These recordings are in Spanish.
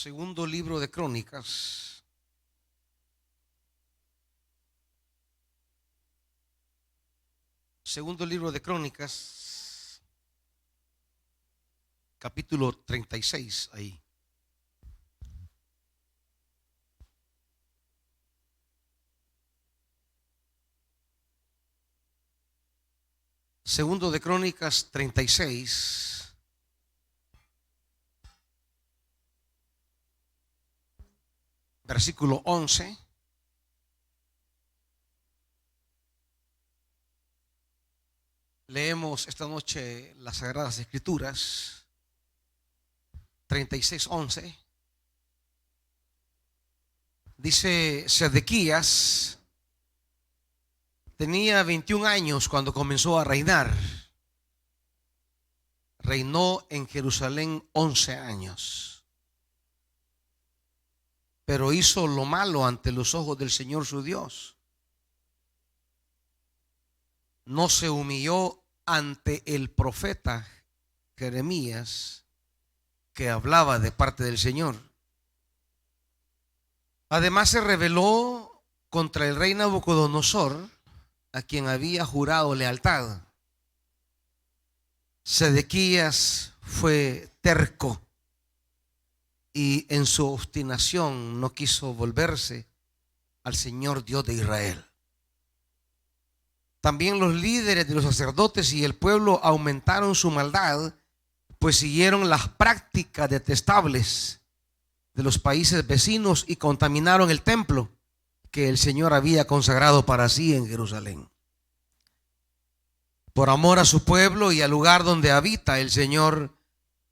Segundo libro de Crónicas. Segundo libro de Crónicas, capítulo 36, ahí. Segundo de Crónicas 36, versículo 11. Leemos esta noche las Sagradas Escrituras. 36:11 dice: Sedequías tenía 21 años cuando comenzó a reinar. Reinó en Jerusalén 11 años, pero hizo lo malo ante los ojos del Señor su Dios. No se humilló ante el profeta Jeremías, que hablaba de parte del Señor. Además se rebeló contra el rey Nabucodonosor, a quien había jurado lealtad. Sedequías fue terco y en su obstinación no quiso volverse al Señor Dios de Israel. También los líderes de los sacerdotes y el pueblo aumentaron su maldad, pues siguieron las prácticas detestables de los países vecinos y contaminaron el templo que el Señor había consagrado para sí en Jerusalén. Por amor a su pueblo y al lugar donde habita el Señor,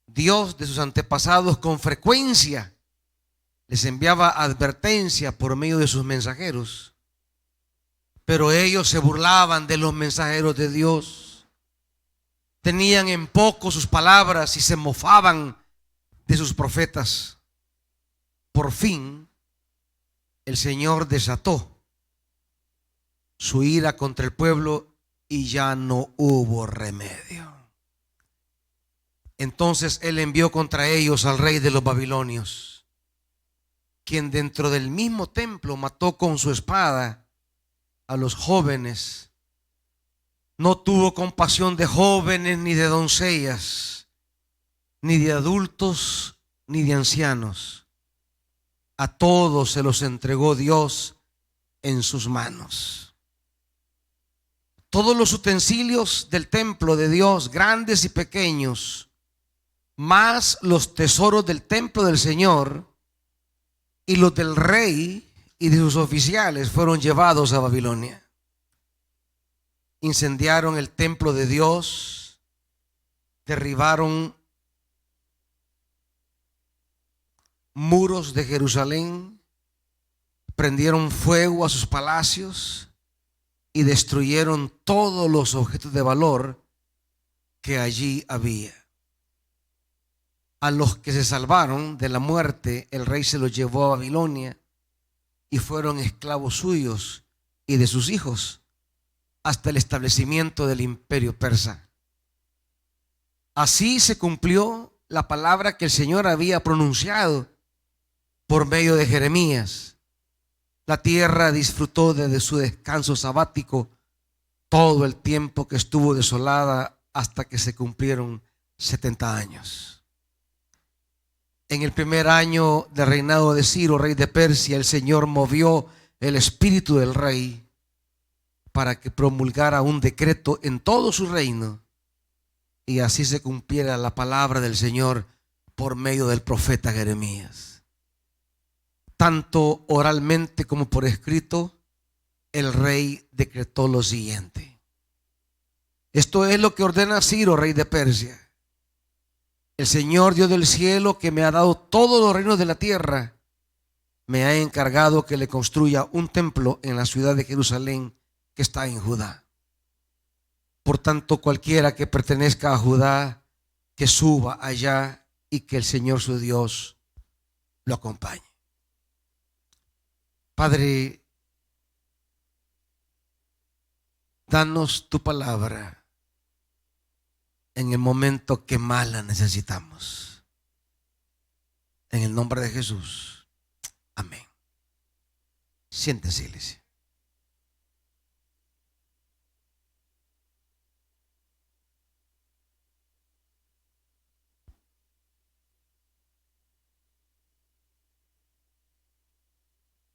Dios de sus antepasados, con frecuencia les enviaba advertencia por medio de sus mensajeros. Pero ellos se burlaban de los mensajeros de Dios, tenían en poco sus palabras y se mofaban de sus profetas. Por fin, el Señor desató su ira contra el pueblo y ya no hubo remedio. Entonces Él envió contra ellos al rey de los babilonios, quien dentro del mismo templo mató con su espada a los jóvenes. No tuvo compasión de jóvenes ni de doncellas, ni de adultos ni de ancianos. A todos se los entregó Dios en sus manos. Todos los utensilios del templo de Dios, grandes y pequeños, más los tesoros del templo del Señor y los del rey y de sus oficiales, fueron llevados a Babilonia. Incendiaron el templo de Dios, derribaron muros de Jerusalén, prendieron fuego a sus palacios y destruyeron todos los objetos de valor que allí había. A los que se salvaron de la muerte, el rey se los llevó a Babilonia y fueron esclavos suyos y de sus hijos hasta el establecimiento del imperio persa. Así se cumplió la palabra que el Señor había pronunciado por medio de Jeremías. La tierra disfrutó de su descanso sabático todo el tiempo que estuvo desolada, hasta que se cumplieron 70 años. En el primer año de reinado de Ciro, rey de Persia, el Señor movió el espíritu del rey para que promulgara un decreto en todo su reino, y así se cumpliera la palabra del Señor por medio del profeta Jeremías. Tanto oralmente como por escrito, el rey decretó lo siguiente: esto es lo que ordena Ciro, rey de Persia. El Señor, Dios del cielo, que me ha dado todos los reinos de la tierra, me ha encargado que le construya un templo en la ciudad de Jerusalén, que está en Judá. Por tanto, cualquiera que pertenezca a Judá, que suba allá, y que el Señor su Dios lo acompañe. Padre, danos tu palabra en el momento que más la necesitamos. En el nombre de Jesús. Amén. Siéntese, iglesia.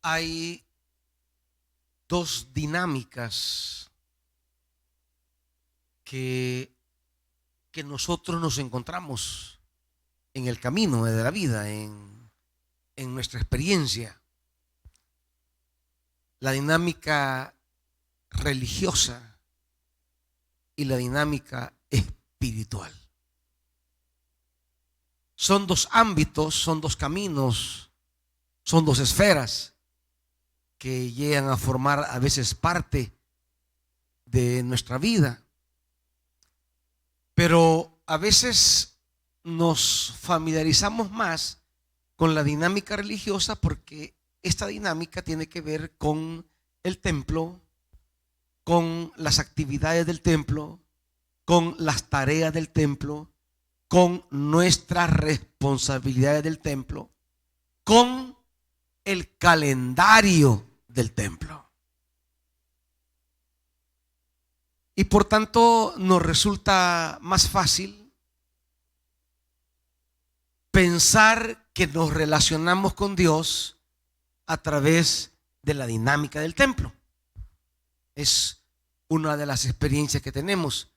Hay dos dinámicas que nosotros nos encontramos en el camino de la vida, en nuestra experiencia. La dinámica religiosa y la dinámica espiritual. Son dos ámbitos, son dos caminos, son dos esferas que llegan a formar a veces parte de nuestra vida. Pero a veces nos familiarizamos más con la dinámica religiosa porque esta dinámica tiene que ver con el templo, con las actividades del templo, con las tareas del templo, con nuestras responsabilidades del templo, con el calendario del templo. Y por tanto nos resulta más fácil pensar que nos relacionamos con Dios a través de la dinámica del templo. Es una de las experiencias que tenemos.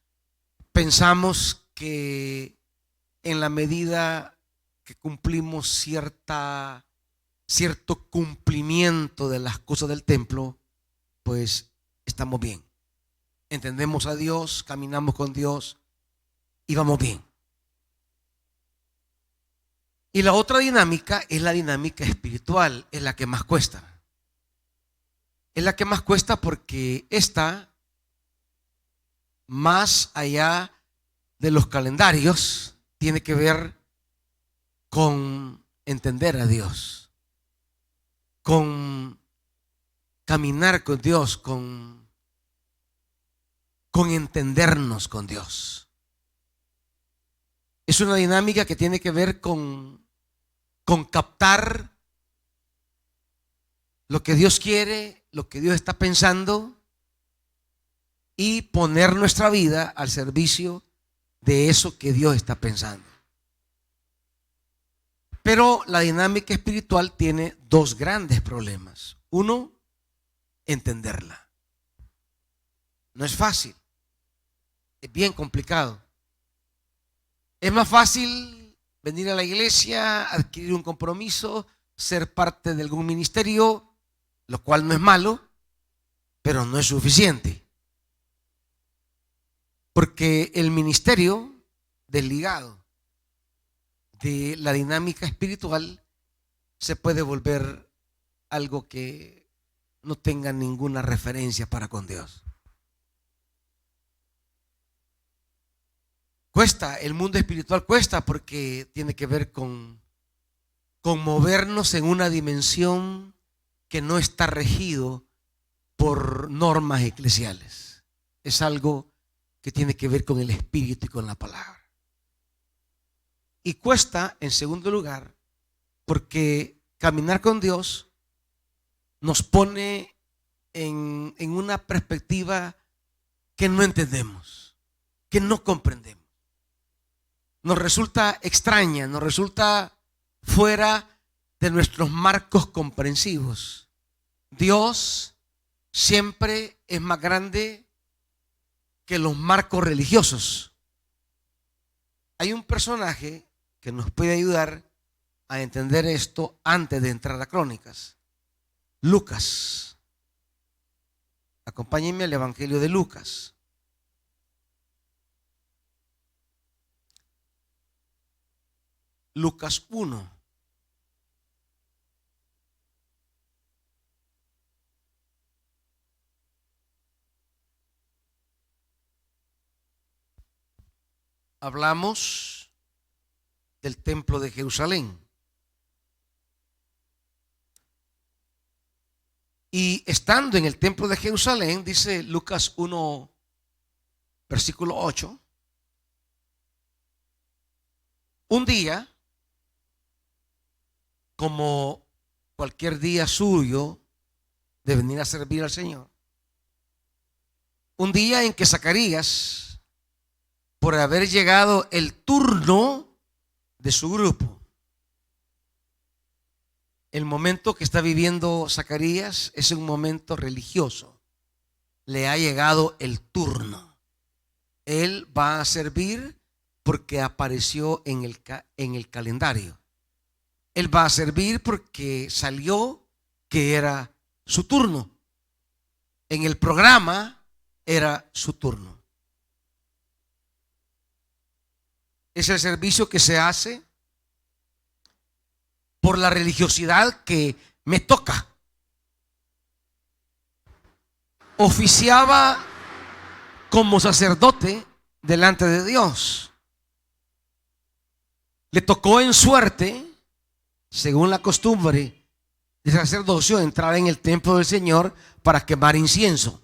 Pensamos que en la medida que cumplimos cierto cumplimiento de las cosas del templo, pues estamos bien. Entendemos a Dios, caminamos con Dios y vamos bien. Y la otra dinámica es la dinámica espiritual, es la que más cuesta. Es la que más cuesta porque esta, más allá de los calendarios, tiene que ver con entender a Dios, con caminar con Dios, con entendernos con Dios. Es una dinámica que tiene que ver con captar lo que Dios quiere, lo que Dios está pensando y poner nuestra vida al servicio de eso que Dios está pensando. Pero la dinámica espiritual tiene dos grandes problemas. Uno, entenderla. No es fácil. Es bien complicado. Es más fácil venir a la iglesia, adquirir un compromiso, ser parte de algún ministerio, lo cual no es malo, pero no es suficiente. Porque el ministerio, desligado de la dinámica espiritual, se puede volver algo que no tenga ninguna referencia para con Dios. Cuesta, el mundo espiritual cuesta porque tiene que ver con movernos en una dimensión que no está regido por normas eclesiales. Es algo que tiene que ver con el espíritu y con la palabra. Y cuesta, en segundo lugar, porque caminar con Dios nos pone en una perspectiva que no entendemos, que no comprendemos. Nos resulta extraña, nos resulta fuera de nuestros marcos comprensivos. Dios siempre es más grande que los marcos religiosos. Hay un personaje que nos puede ayudar a entender esto antes de entrar a Crónicas. Lucas. Acompáñenme al Evangelio de Lucas. Lucas 1. Hablamos del templo de Jerusalén. Y estando en el templo de Jerusalén, dice Lucas 1, versículo 8, un día como cualquier día suyo de venir a servir al Señor. Un día en que Zacarías, por haber llegado el turno de su grupo, el momento que está viviendo Zacarías es un momento religioso. Le ha llegado el turno. Él va a servir porque apareció en el calendario. Él va a servir porque salió que era su turno. En el programa era su turno. Es el servicio que se hace por la religiosidad que me toca. Oficiaba como sacerdote delante de Dios. Le tocó en suerte, según la costumbre de sacerdocio, entrar en el templo del Señor para quemar incienso.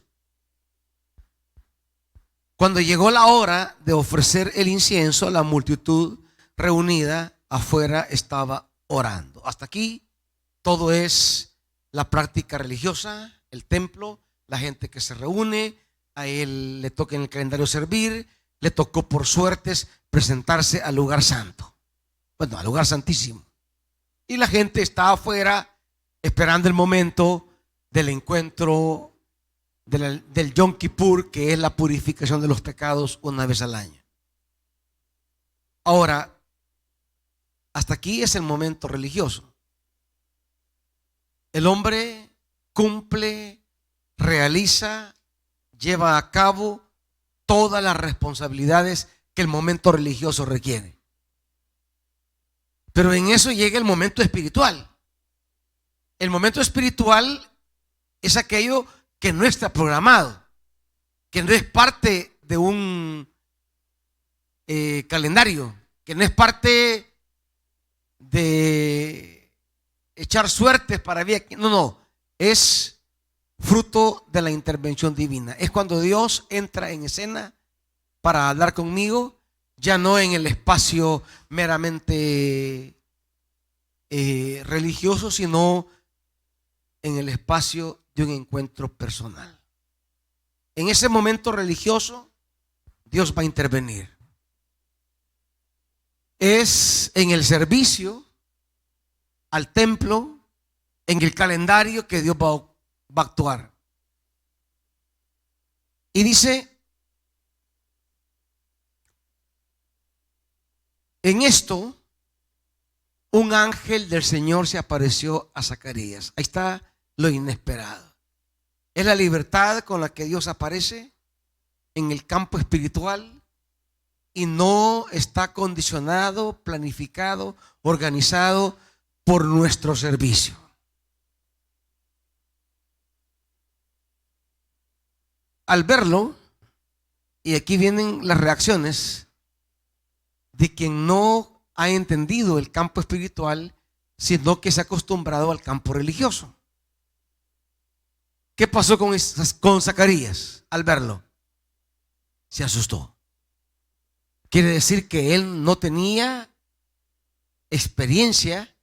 Cuando llegó la hora de ofrecer el incienso, la multitud reunida afuera estaba orando. Hasta aquí todo es la práctica religiosa, el templo, la gente que se reúne. A él le toca en el calendario servir, le tocó por suertes presentarse al lugar santo, bueno, al lugar santísimo. Y la gente está afuera esperando el momento del encuentro del Yom Kippur, que es la purificación de los pecados una vez al año. Ahora, hasta aquí es el momento religioso. El hombre cumple, realiza, lleva a cabo todas las responsabilidades que el momento religioso requiere. Pero en eso llega el momento espiritual. El momento espiritual es aquello que no está programado, que no es parte de un calendario, que no es parte de echar suertes para bien. No, es fruto de la intervención divina. Es cuando Dios entra en escena para hablar conmigo, ya no en el espacio meramente religioso, sino en el espacio de un encuentro personal. En ese momento religioso, Dios va a intervenir. Es en el servicio al templo, en el calendario, que Dios va a actuar. Y dice: en esto, un ángel del Señor se apareció a Zacarías. Ahí está lo inesperado. Es la libertad con la que Dios aparece en el campo espiritual y no está condicionado, planificado, organizado por nuestro servicio. Al verlo, y aquí vienen las reacciones de quien no ha entendido el campo espiritual, sino que se ha acostumbrado al campo religioso. ¿Qué pasó con Zacarías al verlo? Se asustó. Quiere decir que él no tenía experiencia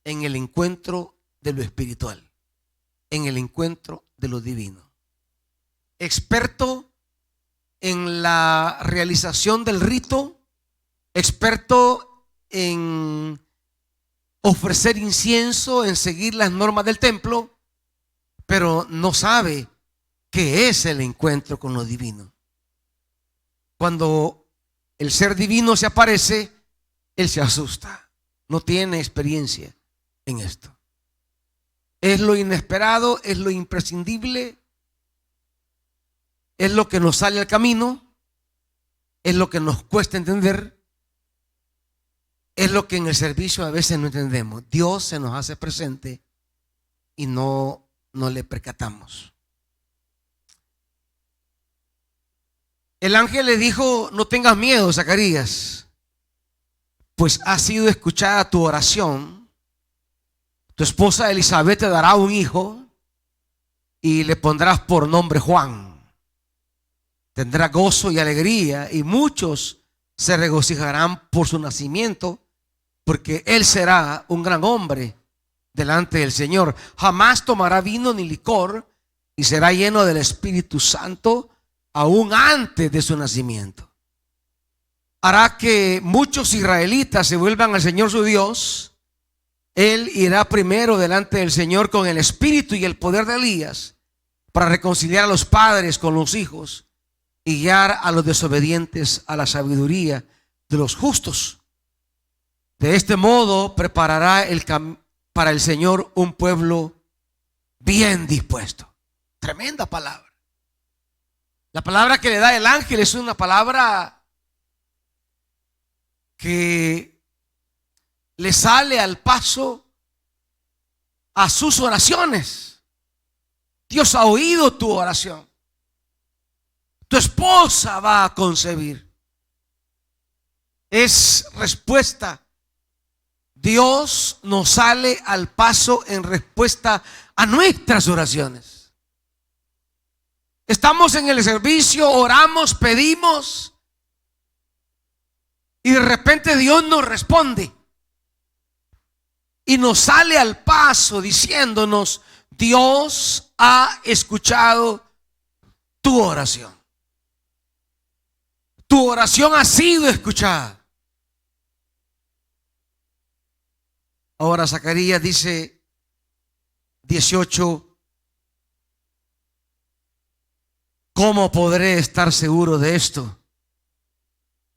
en el encuentro de lo espiritual, en el encuentro de lo divino. Experto en la realización del rito, experto en ofrecer incienso, en seguir las normas del templo, pero no sabe qué es el encuentro con lo divino. Cuando el ser divino se aparece, él se asusta. No tiene experiencia en esto. Es lo inesperado, es lo imprescindible, es lo que nos sale al camino, es lo que nos cuesta entender, es lo que en el servicio a veces no entendemos. Dios se nos hace presente y no le percatamos. El ángel le dijo: no tengas miedo, Zacarías, pues ha sido escuchada tu oración. Tu esposa Elizabeth te dará un hijo y le pondrás por nombre Juan. Tendrá gozo y alegría, y muchos se regocijarán por su nacimiento, porque él será un gran hombre delante del Señor. Jamás tomará vino ni licor y será lleno del Espíritu Santo aún antes de su nacimiento. Hará que muchos israelitas se vuelvan al Señor su Dios. Él irá primero delante del Señor con el espíritu y el poder de Elías para reconciliar a los padres con los hijos y guiar a los desobedientes a la sabiduría de los justos. De este modo preparará para el Señor un pueblo bien dispuesto. Tremenda palabra. La palabra que le da el ángel es una palabra que le sale al paso a sus oraciones. Dios ha oído tu oración. Tu esposa va a concebir. Es respuesta. Dios nos sale al paso en respuesta a nuestras oraciones. Estamos en el servicio, oramos, pedimos y de repente Dios nos responde y nos sale al paso diciéndonos: Dios ha escuchado tu oración. Tu oración ha sido escuchada. Ahora Zacarías dice 18: ¿cómo podré estar seguro de esto?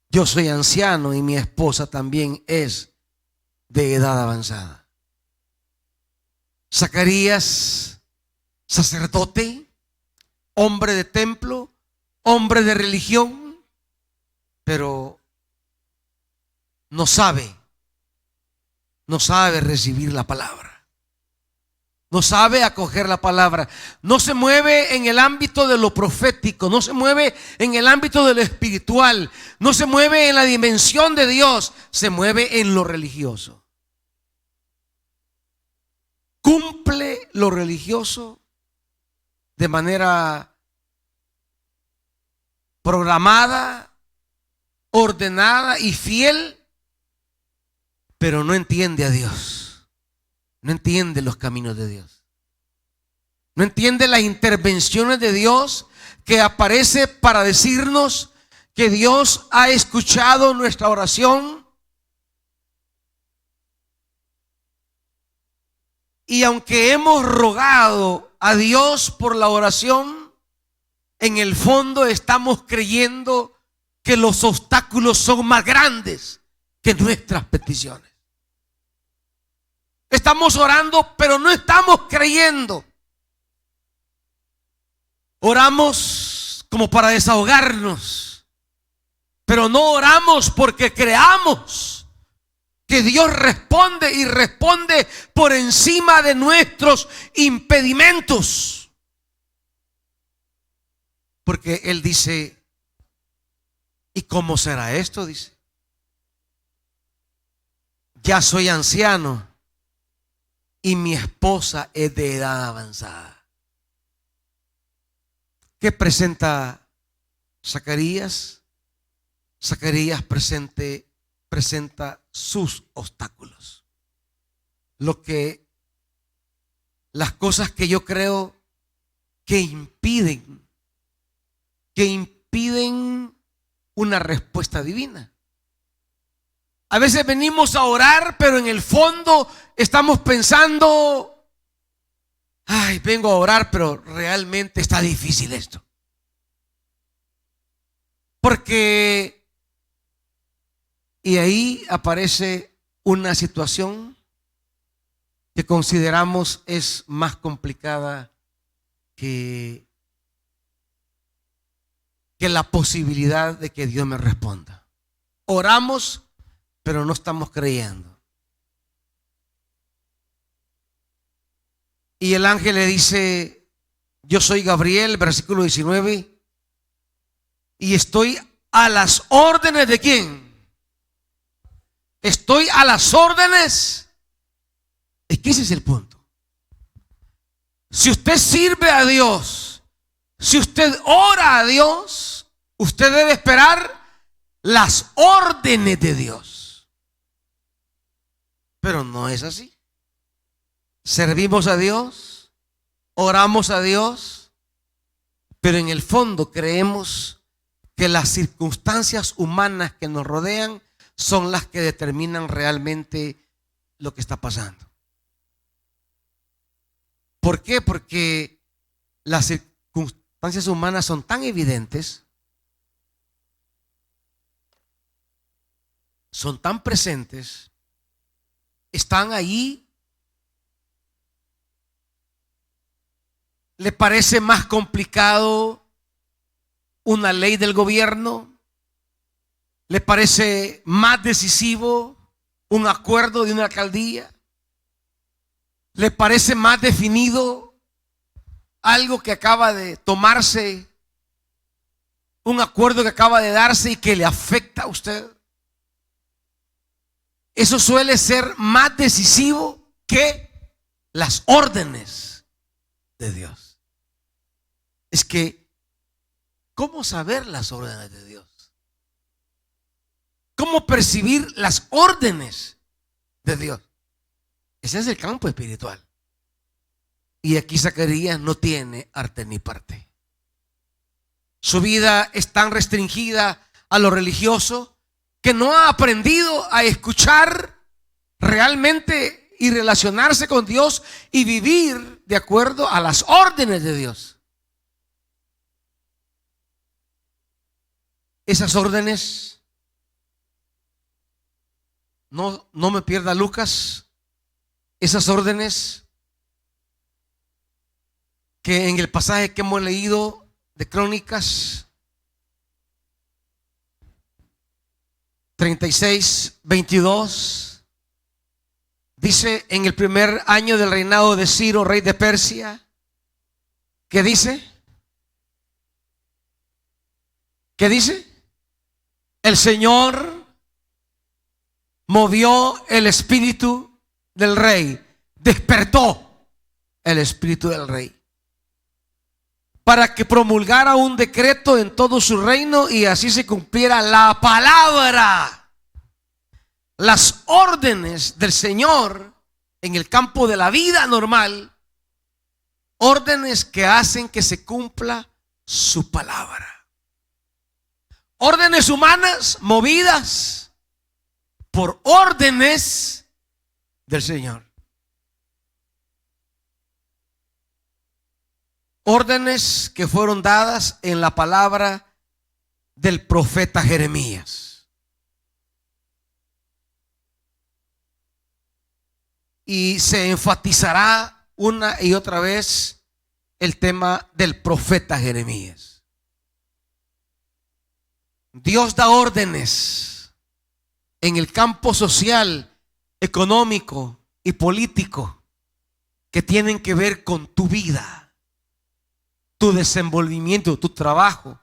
Yo soy anciano y mi esposa también es de edad avanzada. Zacarías, sacerdote, hombre de templo, hombre de religión, pero no sabe recibir la palabra. No sabe acoger la palabra. No se mueve en el ámbito de lo profético. No se mueve en el ámbito de lo espiritual. No se mueve en la dimensión de Dios. Se mueve en lo religioso. Cumple lo religioso de manera programada, ordenada y fiel, pero no entiende a Dios. No entiende los caminos de Dios. No entiende las intervenciones de Dios que aparece para decirnos que Dios ha escuchado nuestra oración. Y aunque hemos rogado a Dios por la oración, en el fondo estamos creyendo que los obstáculos son más grandes que nuestras peticiones. Estamos orando, pero no estamos creyendo. Oramos como para desahogarnos, pero no oramos porque creamos que Dios responde y responde por encima de nuestros impedimentos. Porque Él dice: ¿y cómo será esto? Dice: ya soy anciano y mi esposa es de edad avanzada. ¿Qué presenta Zacarías? Zacarías presenta sus obstáculos. Las cosas que yo creo que impiden una respuesta divina. A veces venimos a orar, pero en el fondo estamos pensando: ay, vengo a orar, pero realmente está difícil esto. Porque, y ahí aparece una situación que consideramos es más complicada que la posibilidad de que Dios me responda. Oramos, pero no estamos creyendo. Y el ángel le dice: yo soy Gabriel, versículo 19, y estoy a las órdenes de ¿quién? Estoy a las órdenes. Es que ese es el punto. Si usted sirve a Dios, si usted ora a Dios, usted debe esperar las órdenes de Dios. Pero no es así. servimos a Dios, oramos a Dios, pero en el fondo creemos que las circunstancias humanas que nos rodean son las que determinan realmente lo que está pasando. ¿Por qué? Porque las circunstancias humanas son tan evidentes, son tan presentes, están ahí. ¿Le parece más complicado una ley del gobierno? ¿Le parece más decisivo un acuerdo de una alcaldía? ¿Le parece más definido algo que acaba de tomarse, un acuerdo que acaba de darse y que le afecta a usted? Eso suele ser más decisivo que las órdenes de Dios. Es que, ¿cómo saber las órdenes de Dios? ¿Cómo percibir las órdenes de Dios? Ese es el campo espiritual. Y aquí Zacarías no tiene arte ni parte. Su vida es tan restringida a lo religioso que no ha aprendido a escuchar realmente y relacionarse con Dios y vivir de acuerdo a las órdenes de Dios. Esas órdenes, no me pierda Lucas, esas órdenes que en el pasaje que hemos leído de Crónicas 36:22, dice: en el primer año del reinado de Ciro, rey de Persia, ¿qué dice? ¿Qué dice? El Señor movió el espíritu del rey, despertó el espíritu del rey, para que promulgara un decreto en todo su reino y así se cumpliera la palabra, las órdenes del Señor en el campo de la vida normal, órdenes que hacen que se cumpla su palabra. Órdenes humanas movidas por órdenes del Señor. Órdenes que fueron dadas en la palabra del profeta Jeremías. Y se enfatizará una y otra vez el tema del profeta Jeremías. Dios da órdenes en el campo social, económico y político que tienen que ver con tu vida, tu desenvolvimiento, tu trabajo,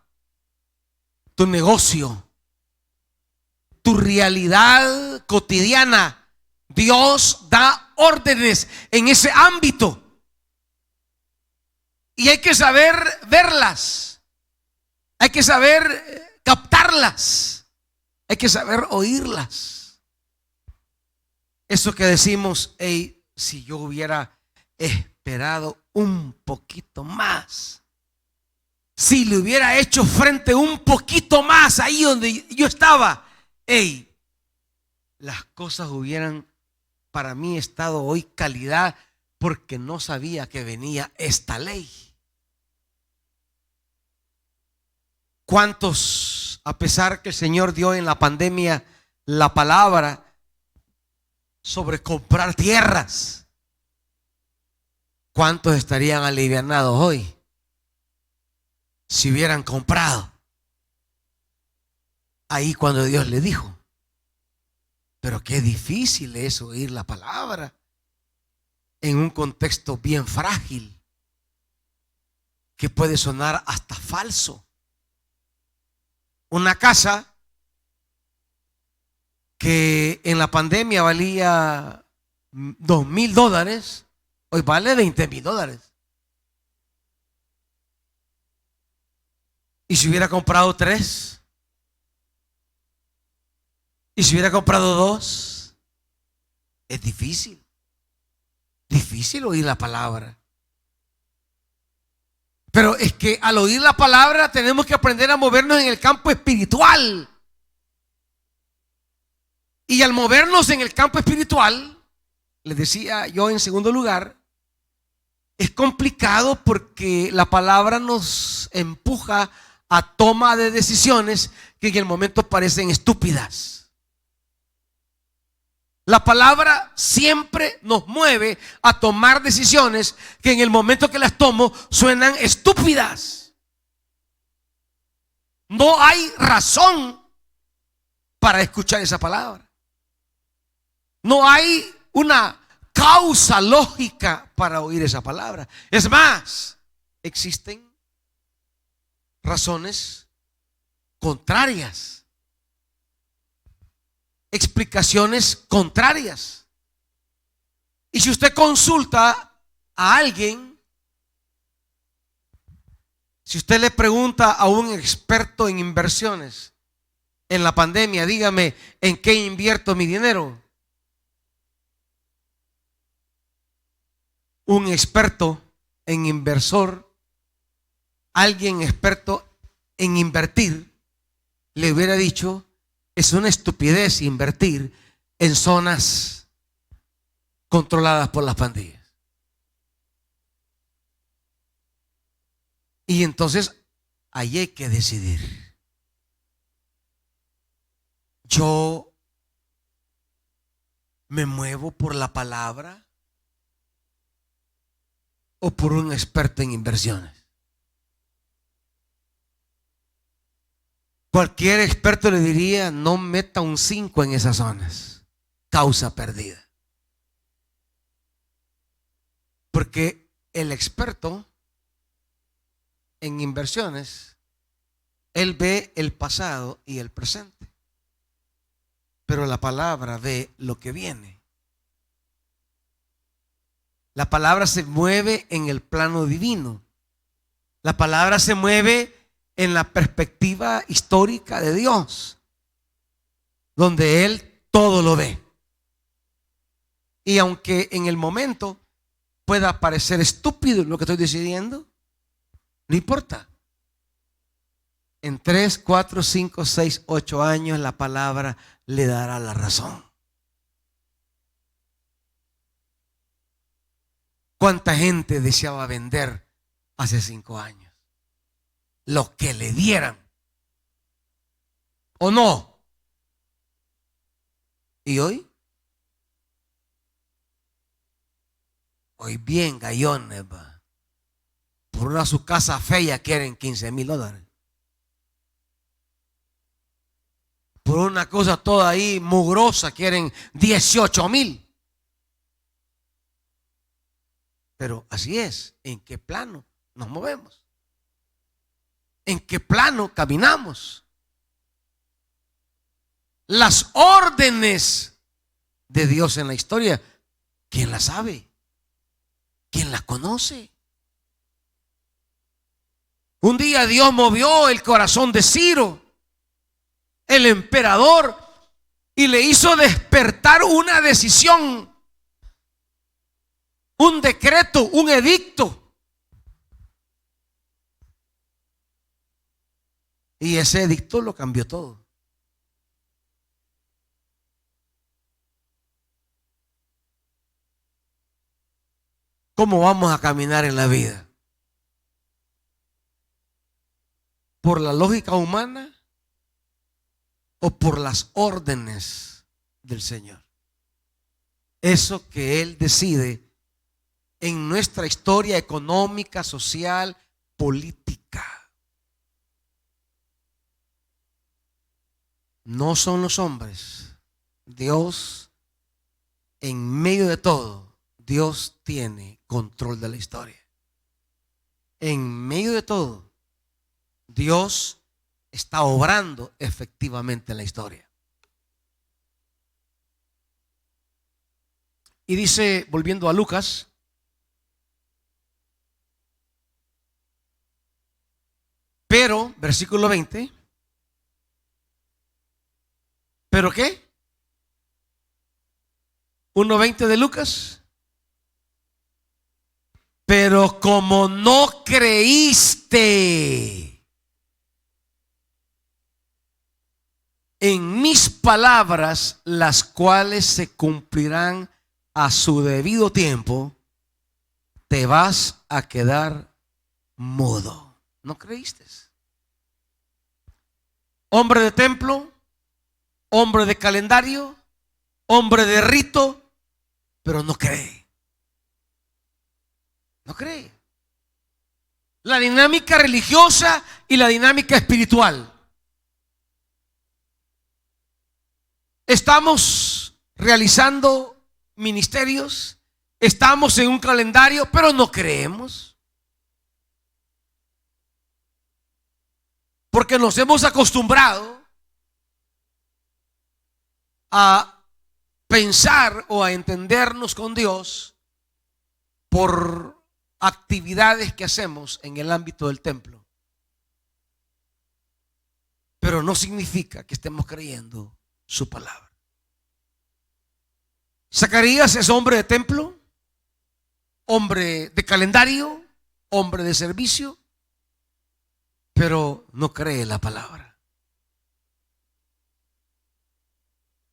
tu negocio, tu realidad cotidiana. Dios da órdenes en ese ámbito y hay que saber verlas, hay que saber captarlas, hay que saber oírlas. Eso que decimos: hey, si yo hubiera esperado un poquito más, si le hubiera hecho frente un poquito más ahí donde yo estaba, hey, las cosas hubieran para mí estado hoy calidad, porque no sabía que venía esta ley. ¿Cuántos, a pesar que el Señor dio en la pandemia la palabra sobre comprar tierras, cuántos estarían alivianados hoy si hubieran comprado ahí cuando Dios le dijo? Pero qué difícil es oír la palabra en un contexto bien frágil, que puede sonar hasta falso. Una casa que en la pandemia valía $2,000, hoy vale $20,000. ¿Y si hubiera comprado 3? ¿Y si hubiera comprado 2? Es difícil. Difícil oír la palabra. Pero es que al oír la palabra tenemos que aprender a movernos en el campo espiritual. Y al movernos en el campo espiritual, les decía yo en segundo lugar, es complicado porque la palabra nos empuja a toma de decisiones que en el momento parecen estúpidas. La palabra siempre nos mueve a tomar decisiones que en el momento que las tomo suenan estúpidas. No hay razón para escuchar esa palabra. No hay una causa lógica para oír esa palabra. Es más, existen razones contrarias, explicaciones contrarias. Y si usted consulta a alguien, si usted le pregunta a un experto en inversiones en la pandemia, dígame, ¿en qué invierto mi dinero? Un experto en inversor, alguien experto en invertir, le hubiera dicho, es una estupidez invertir en zonas controladas por las pandillas. Y entonces ahí hay que decidir. Yo me muevo por la palabra o por un experto en inversiones. Cualquier experto le diría, no meta un 5 en esas zonas, causa perdida. Porque el experto en inversiones, él ve el pasado y el presente, pero la palabra ve lo que viene. La palabra se mueve en el plano divino. La palabra se mueve en la perspectiva histórica de Dios, donde Él todo lo ve. Y aunque en el momento pueda parecer estúpido lo que estoy decidiendo, no importa. En 3, 4, 5, 6, 8 años la palabra le dará la razón. ¿Cuánta gente deseaba vender hace 5 años? Lo que le dieran. ¿O no? ¿Y hoy? Hoy bien gallones, va. Por una su casa fea quieren $15,000. Por una cosa toda ahí mugrosa quieren 18,000. Pero así es. ¿En qué plano nos movemos? ¿En qué plano caminamos? Las órdenes de Dios en la historia, ¿quién las sabe? ¿Quién las conoce? Un día Dios movió el corazón de Ciro, el emperador, y le hizo despertar una decisión, un decreto, un edicto. Y ese edicto lo cambió todo. ¿Cómo vamos a caminar en la vida? ¿Por la lógica humana o por las órdenes del Señor? Eso que Él decide en nuestra historia económica, social, política. No son los hombres. Dios, en medio de todo, Dios tiene control de la historia. En medio de todo, Dios está obrando efectivamente en la historia. Y dice, volviendo a Lucas, pero, versículo 20, ¿pero qué? 1:20 de Lucas. Pero como no creíste en mis palabras, las cuales se cumplirán a su debido tiempo, te vas a quedar mudo. ¿No creíste? Hombre de templo, hombre de calendario, hombre de rito, pero no cree. No cree. La dinámica religiosa y la dinámica espiritual. Estamos realizando ministerios, estamos en un calendario, pero no creemos. Porque nos hemos acostumbrado a pensar o a entendernos con Dios por actividades que hacemos en el ámbito del templo. Pero no significa que estemos creyendo su palabra. Zacarías es hombre de templo, hombre de calendario, hombre de servicio, pero no cree la palabra.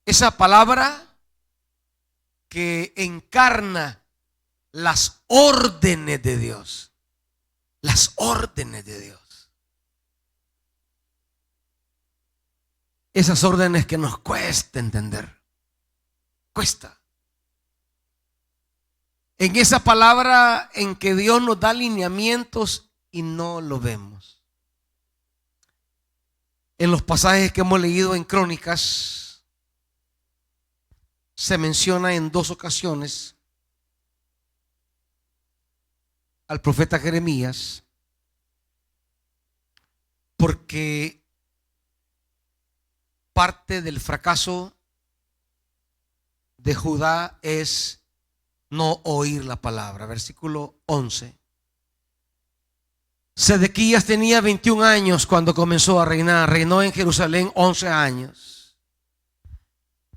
Esa palabra que encarna las órdenes de Dios. Las órdenes de Dios. Esas órdenes que nos cuesta entender. Cuesta. En esa palabra en que Dios nos da lineamientos y no lo vemos. En los pasajes que hemos leído en Crónicas, se menciona en 2 ocasiones al profeta Jeremías, porque parte del fracaso de Judá es no oír la palabra. Versículo 11. Sedequías tenía 21 años cuando comenzó a reinar. Reinó en Jerusalén 11 años.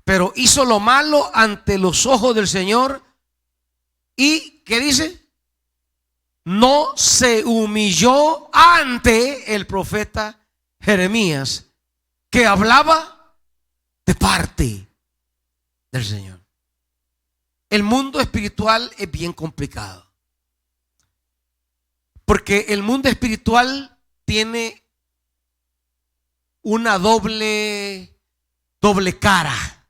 Pero hizo lo malo ante los ojos del Señor. ¿Y qué dice? No se humilló ante el profeta Jeremías, que hablaba de parte del Señor. El mundo espiritual es bien complicado. Porque el mundo espiritual tiene una doble cara.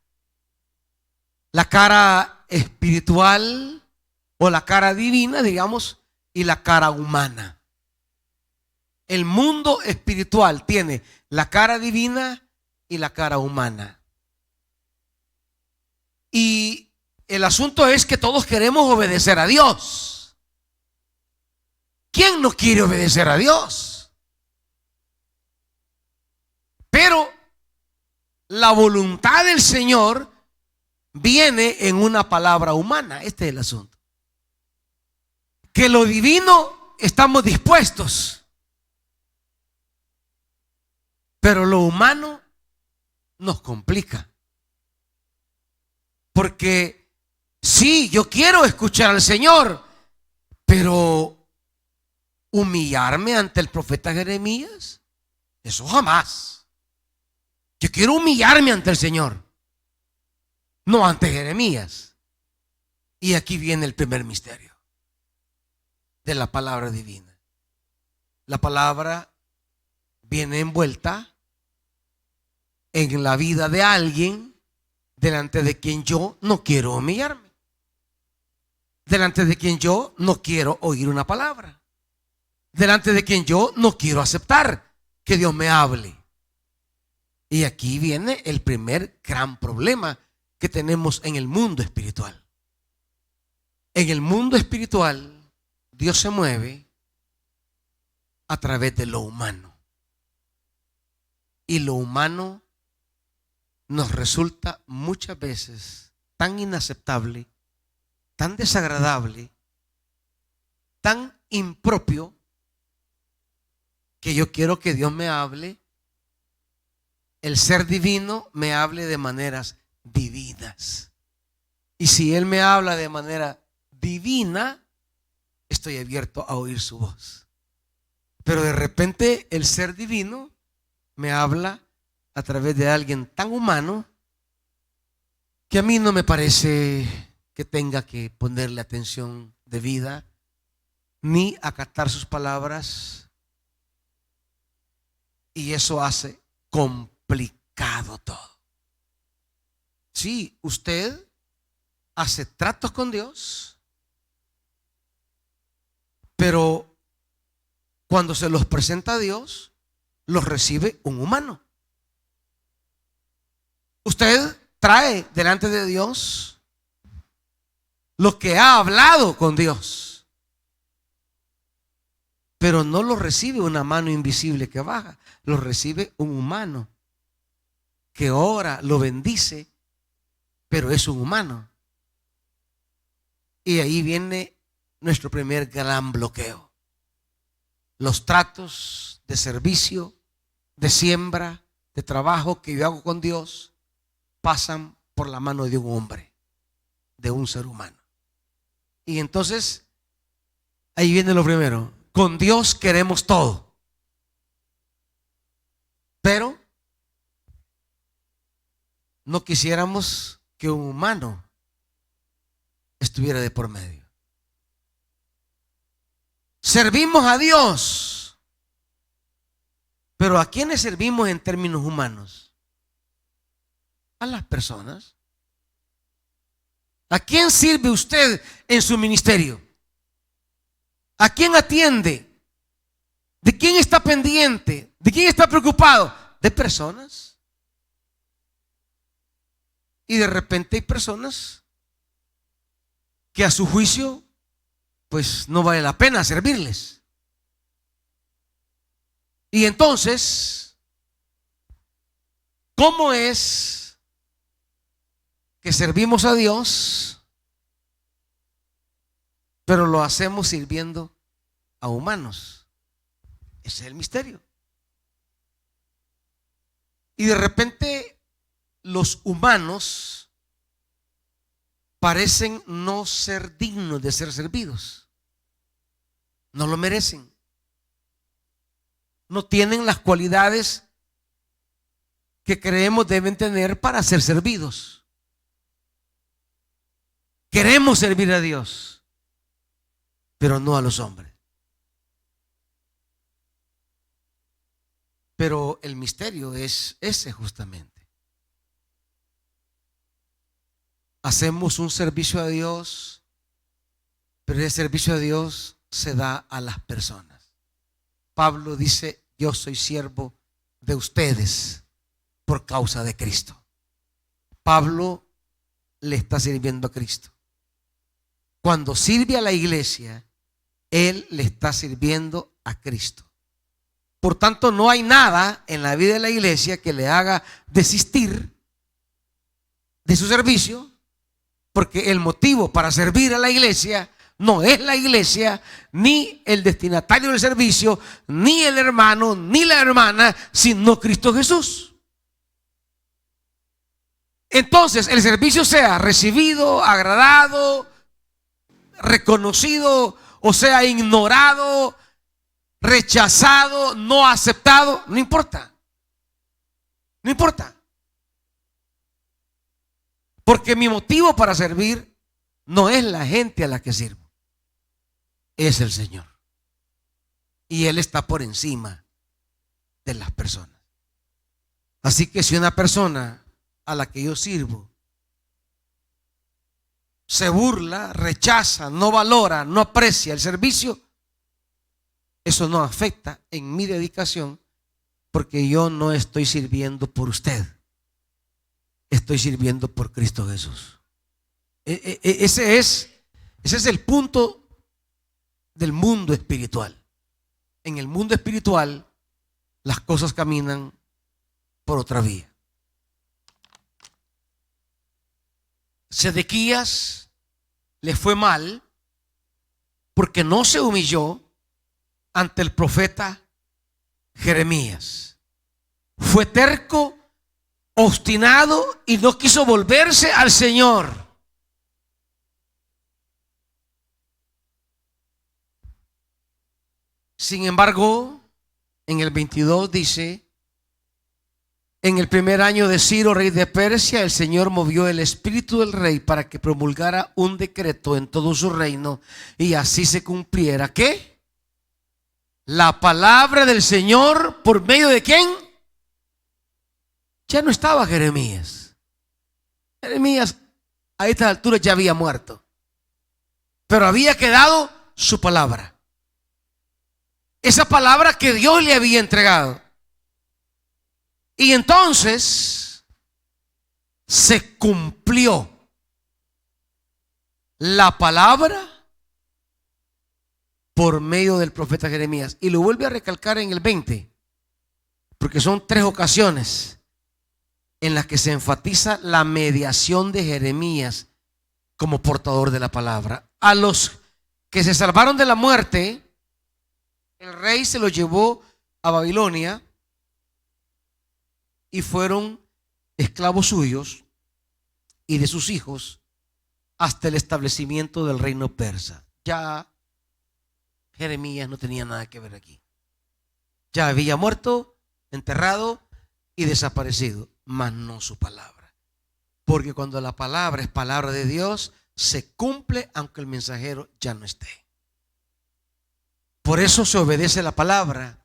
La cara espiritual o la cara divina, digamos, y la cara humana. El mundo espiritual tiene la cara divina y la cara humana. Y el asunto es que todos queremos obedecer a Dios. ¿Quién no quiere obedecer a Dios? Pero la voluntad del Señor viene en una palabra humana. Este es el asunto. Que lo divino estamos dispuestos, pero lo humano nos complica. Porque sí, yo quiero escuchar al Señor, pero humillarme ante el profeta Jeremías, eso jamás. Yo quiero humillarme ante el Señor, no ante Jeremías. Y aquí viene el primer misterio de la palabra divina. La palabra viene envuelta en la vida de alguien delante de quien yo no quiero humillarme, delante de quien yo no quiero oír una palabra, delante de quien yo no quiero aceptar que Dios me hable. Y aquí viene el primer gran problema que tenemos en el mundo espiritual. En el mundo espiritual, Dios se mueve a través de lo humano. Y lo humano nos resulta muchas veces tan inaceptable, tan desagradable, tan impropio, que yo quiero que Dios me hable, el ser divino me hable de maneras divinas. Y si Él me habla de manera divina, estoy abierto a oír su voz. Pero de repente el ser divino me habla a través de alguien tan humano que a mí no me parece que tenga que ponerle atención debida ni acatar sus palabras, y eso hace complicado todo. Sí, usted hace tratos con Dios, pero cuando se los presenta a Dios, los recibe un humano. Usted trae delante de Dios lo que ha hablado con Dios, pero no lo recibe una mano invisible que baja, lo recibe un humano que ora, lo bendice, pero es un humano. Y ahí viene nuestro primer gran bloqueo. Los tratos de servicio, de siembra, de trabajo que yo hago con Dios pasan por la mano de un hombre, de un ser humano. Y entonces ahí viene lo primero. Con Dios queremos todo, pero no quisiéramos que un humano estuviera de por medio. Servimos a Dios, pero ¿a quiénes servimos en términos humanos? A las personas. ¿A quién sirve usted en su ministerio? ¿A quién atiende? ¿De quién está pendiente? ¿De quién está preocupado? De personas. Y de repente hay personas que a su juicio pues no vale la pena servirles. Y entonces, ¿cómo es que servimos a Dios, pero lo hacemos sirviendo a humanos? Ese es el misterio. Y de repente los humanos parecen no ser dignos de ser servidos. No lo merecen. No tienen las cualidades que creemos deben tener para ser servidos. Queremos servir a Dios, pero no a los hombres. Pero el misterio es ese justamente. Hacemos un servicio a Dios, pero ese servicio a Dios se da a las personas. Pablo dice: yo soy siervo de ustedes por causa de Cristo. Pablo le está sirviendo a Cristo. Cuando sirve a la iglesia, él le está sirviendo a Cristo. Por tanto, no hay nada en la vida de la iglesia que le haga desistir de su servicio, porque el motivo para servir a la iglesia no es la iglesia, ni el destinatario del servicio, ni el hermano, ni la hermana, sino Cristo Jesús. Entonces, el servicio sea recibido, agradado, reconocido, o sea ignorado, rechazado, no aceptado, no importa. No importa. Porque mi motivo para servir no es la gente a la que sirvo, es el Señor. Y Él está por encima de las personas. Así que si una persona a la que yo sirvo se burla, rechaza, no valora, no aprecia el servicio, eso no afecta en mi dedicación, porque yo no estoy sirviendo por usted, estoy sirviendo por Cristo Jesús. Ese es el punto del mundo espiritual. En el mundo espiritual las cosas caminan por otra vía. Sedequías le fue mal porque no se humilló ante el profeta Jeremías. Fue terco, obstinado y no quiso volverse al Señor. Sin embargo, en el 22 dice: en el primer año de Ciro, rey de Persia, el Señor movió el espíritu del rey para que promulgara un decreto en todo su reino, y así se cumpliera. ¿Qué? La palabra del Señor, ¿por medio de quién? Ya no estaba Jeremías. Jeremías a esta altura ya había muerto, pero había quedado su palabra, esa palabra que Dios le había entregado. Y entonces se cumplió la palabra por medio del profeta Jeremías. Y lo vuelve a recalcar en el 20, porque son 3 ocasiones en las que se enfatiza la mediación de Jeremías como portador de la palabra. A los que se salvaron de la muerte, el rey se los llevó a Babilonia y fueron esclavos suyos y de sus hijos hasta el establecimiento del reino persa. Ya Jeremías no tenía nada que ver aquí. Ya había muerto, enterrado y desaparecido, mas no su palabra. Porque cuando la palabra es palabra de Dios, se cumple aunque el mensajero ya no esté. Por eso se obedece la palabra,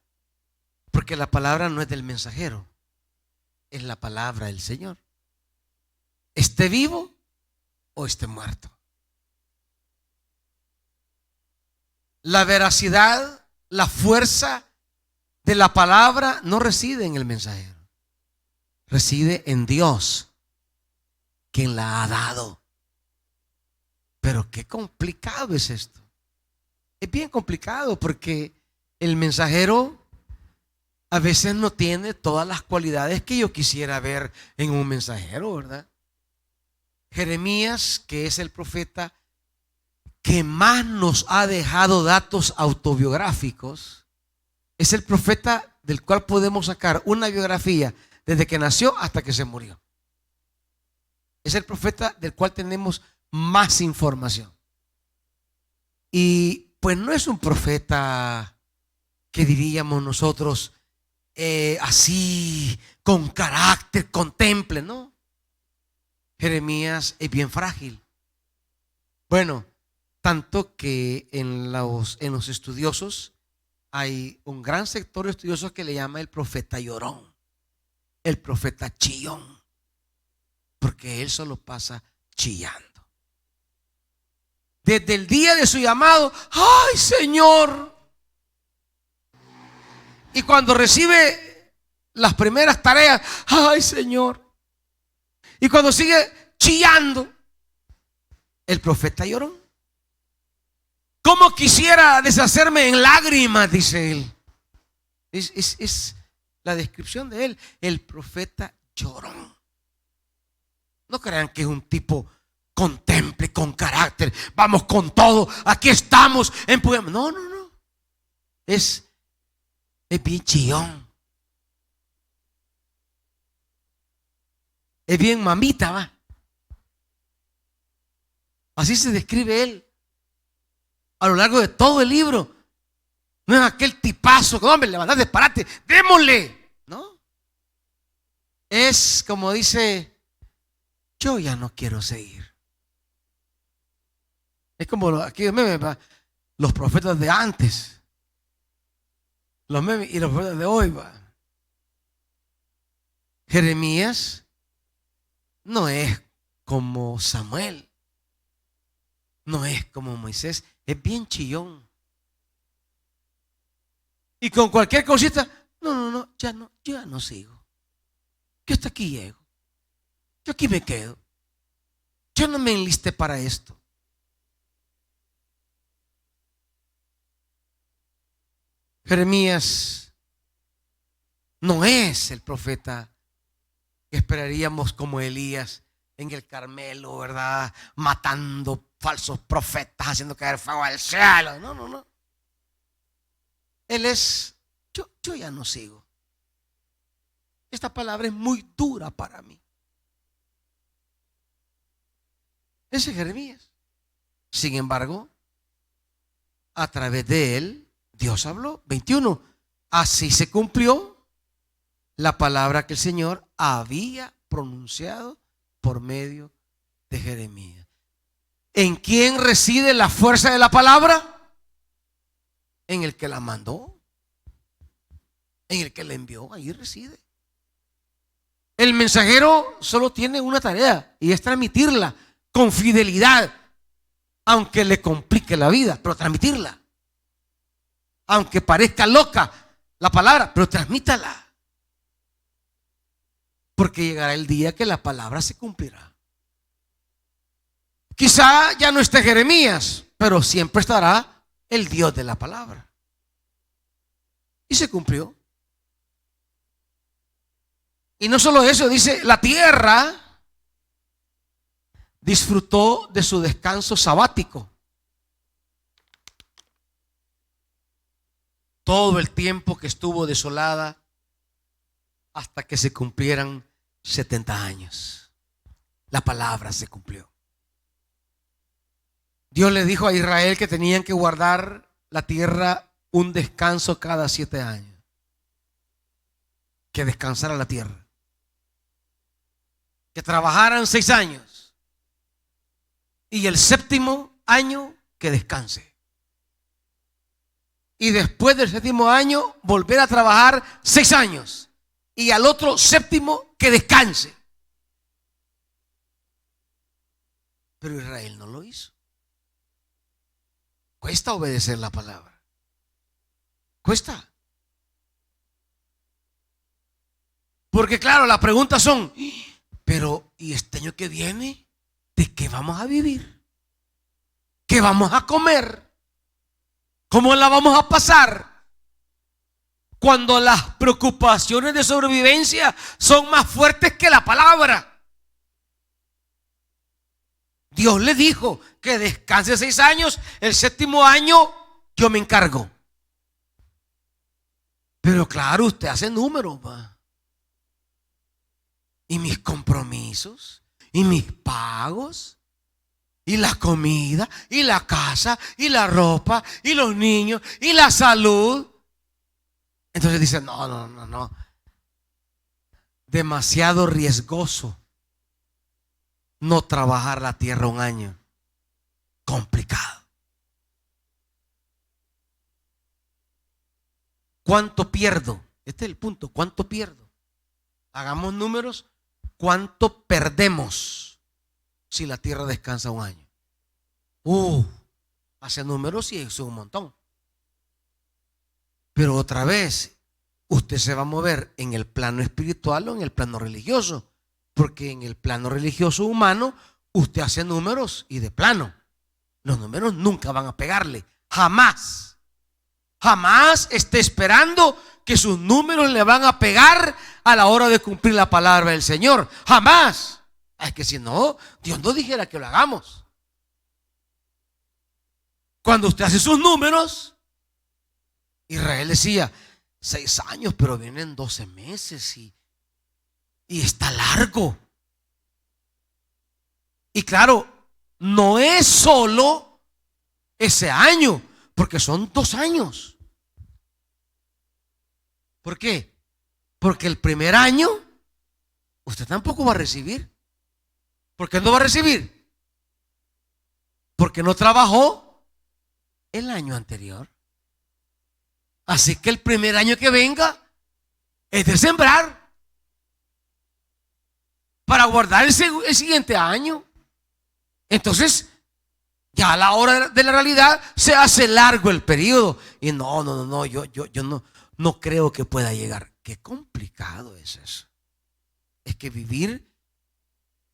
porque la palabra no es del mensajero, es la palabra del Señor. Esté vivo o esté muerto. La veracidad, la fuerza de la palabra no reside en el mensajero, reside en Dios, quien la ha dado. Pero qué complicado es esto. Es bien complicado porque el mensajero a veces no tiene todas las cualidades que yo quisiera ver en un mensajero, ¿verdad? Jeremías, que es el profeta que más nos ha dejado datos autobiográficos, es el profeta del cual podemos sacar una biografía desde que nació hasta que se murió. Es el profeta del cual tenemos más información. Y pues no es un profeta que diríamos nosotros así, con carácter, contemple, ¿no? Jeremías es bien frágil. Bueno, tanto que en los estudiosos hay un gran sector de estudiosos que le llama el profeta llorón, el profeta chillón, porque él solo pasa chillando. Desde el día de su llamado, ¡ay, Señor! Y cuando recibe las primeras tareas, ¡ay, Señor! Y cuando sigue chillando, el profeta llorón. ¿Cómo quisiera deshacerme en lágrimas? Dice él. Es la descripción de él, el profeta llorón. No crean que es un tipo contemple, con carácter, vamos con todo, aquí estamos en poema. No, no, no. Es bien chillón. Es bien mamita, va. Así se describe él a lo largo de todo el libro. No es aquel tipazo que, hombre, levantate, disparate, démosle. No. Es como dice, yo ya no quiero seguir. Es como aquí los profetas de antes, los memes y los profetas de hoy. Va. Jeremías no es como Samuel, no es como Moisés, es bien chillón. Y con cualquier cosita, no, yo ya no sigo. Yo hasta aquí llego. Yo aquí me quedo. Yo no me enlisté para esto. Jeremías no es el profeta que esperaríamos como Elías en el Carmelo, ¿verdad? Matando falsos profetas, haciendo caer fuego al cielo. No, no, no. Él es, yo ya no sigo. Esta palabra es muy dura para mí. Ese es Jeremías. Sin embargo, a través de él, Dios habló. 21. Así se cumplió la palabra que el Señor había pronunciado por medio de Jeremías. ¿En quién reside la fuerza de la palabra? En el que la mandó, en el que la envió. Ahí reside. El mensajero solo tiene una tarea, y es transmitirla con fidelidad, aunque le complique la vida, pero transmitirla. Aunque parezca loca la palabra, pero transmítala. Porque llegará el día que la palabra se cumplirá. Quizá ya no esté Jeremías, pero siempre estará el Dios de la palabra. Y se cumplió. Y no solo eso, dice, la tierra disfrutó de su descanso sabático. Todo el tiempo que estuvo desolada hasta que se cumplieran 70 años. La palabra se cumplió. Dios le dijo a Israel que tenían que guardar la tierra un descanso cada 7 años. Que descansara la tierra. Que trabajaran 6 años. Y el 7º año que descanse. Y después del 7º año volver a trabajar 6 años. Y al otro 7º que descanse. Pero Israel no lo hizo. Cuesta obedecer la palabra. Cuesta. Porque claro, las preguntas son, pero ¿y este año que viene? ¿De qué vamos a vivir? ¿Qué vamos a comer? ¿Cómo la vamos a pasar? Cuando las preocupaciones de sobrevivencia son más fuertes que la palabra. Dios le dijo que descanse 6 años, el 7º año yo me encargo. Pero claro, usted hace números, va. Y mis compromisos, y mis pagos, y la comida, y la casa, y la ropa, y los niños, y la salud. Entonces dice, no. Demasiado riesgoso no trabajar la tierra un año. Complicado. ¿Cuánto pierdo? Este es el punto. ¿Cuánto pierdo? Hagamos números. ¿Cuánto perdemos si la tierra descansa un año? Hace números y es un montón. Pero otra vez, usted se va a mover en el plano espiritual o en el plano religioso. Porque en el plano religioso humano, usted hace números y de plano. Los números nunca van a pegarle. Jamás. Jamás esté esperando que sus números le van a pegar a la hora de cumplir la palabra del Señor. Jamás. Es que si no, Dios no dijera que lo hagamos. Cuando usted hace sus números, Israel decía 6 años, pero vienen 12 meses y está largo. Y claro, no es solo ese año, porque son 2 años. ¿Por qué? Porque el primer año usted tampoco va a recibir. ¿Por qué no va a recibir? Porque no trabajó el año anterior. Así que el primer año que venga es de sembrar para guardar el siguiente año. Entonces, ya a la hora de la realidad se hace largo el periodo. Y yo no creo que pueda llegar. Qué complicado es eso. Es que vivir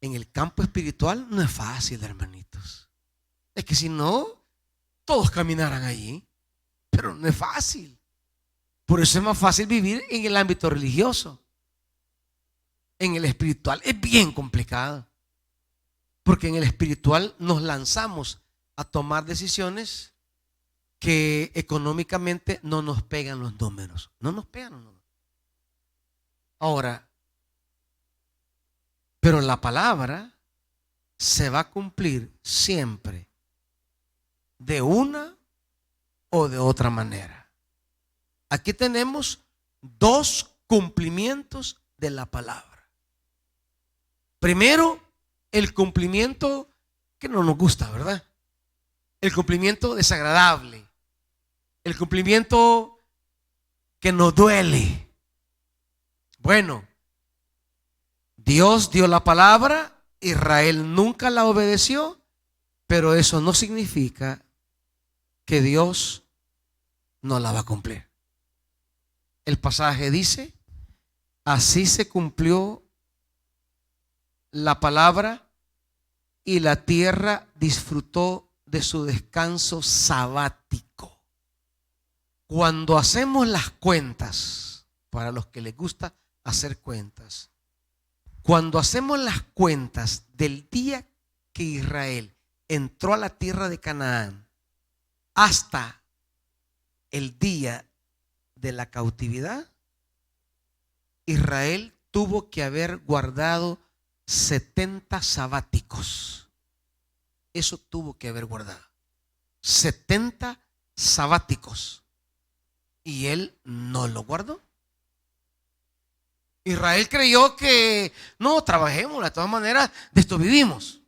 en el campo espiritual no es fácil, hermanitos. Es que si no, todos caminaran allí. Pero no es fácil. Por eso es más fácil vivir en el ámbito religioso. En el espiritual es bien complicado. Porque en el espiritual nos lanzamos a tomar decisiones que económicamente no nos pegan los números. No nos pegan los números. Ahora, pero la palabra se va a cumplir siempre de una o de otra manera. Aquí tenemos dos cumplimientos de la palabra. Primero, el cumplimiento que no nos gusta, ¿verdad? El cumplimiento desagradable. El cumplimiento que nos duele. Bueno, Dios dio la palabra, Israel nunca la obedeció, pero eso no significa que Dios no la va a cumplir. El pasaje dice: así se cumplió la palabra y la tierra disfrutó de su descanso sabático. Cuando hacemos las cuentas, para los que les gusta hacer cuentas, cuando hacemos las cuentas del día que Israel entró a la tierra de Canaán hasta el día de la cautividad, Israel tuvo que haber guardado 70 sabáticos. Eso tuvo que haber guardado 70 sabáticos, y él no lo guardó. Israel creyó que no, trabajemos, de todas maneras de esto vivimos.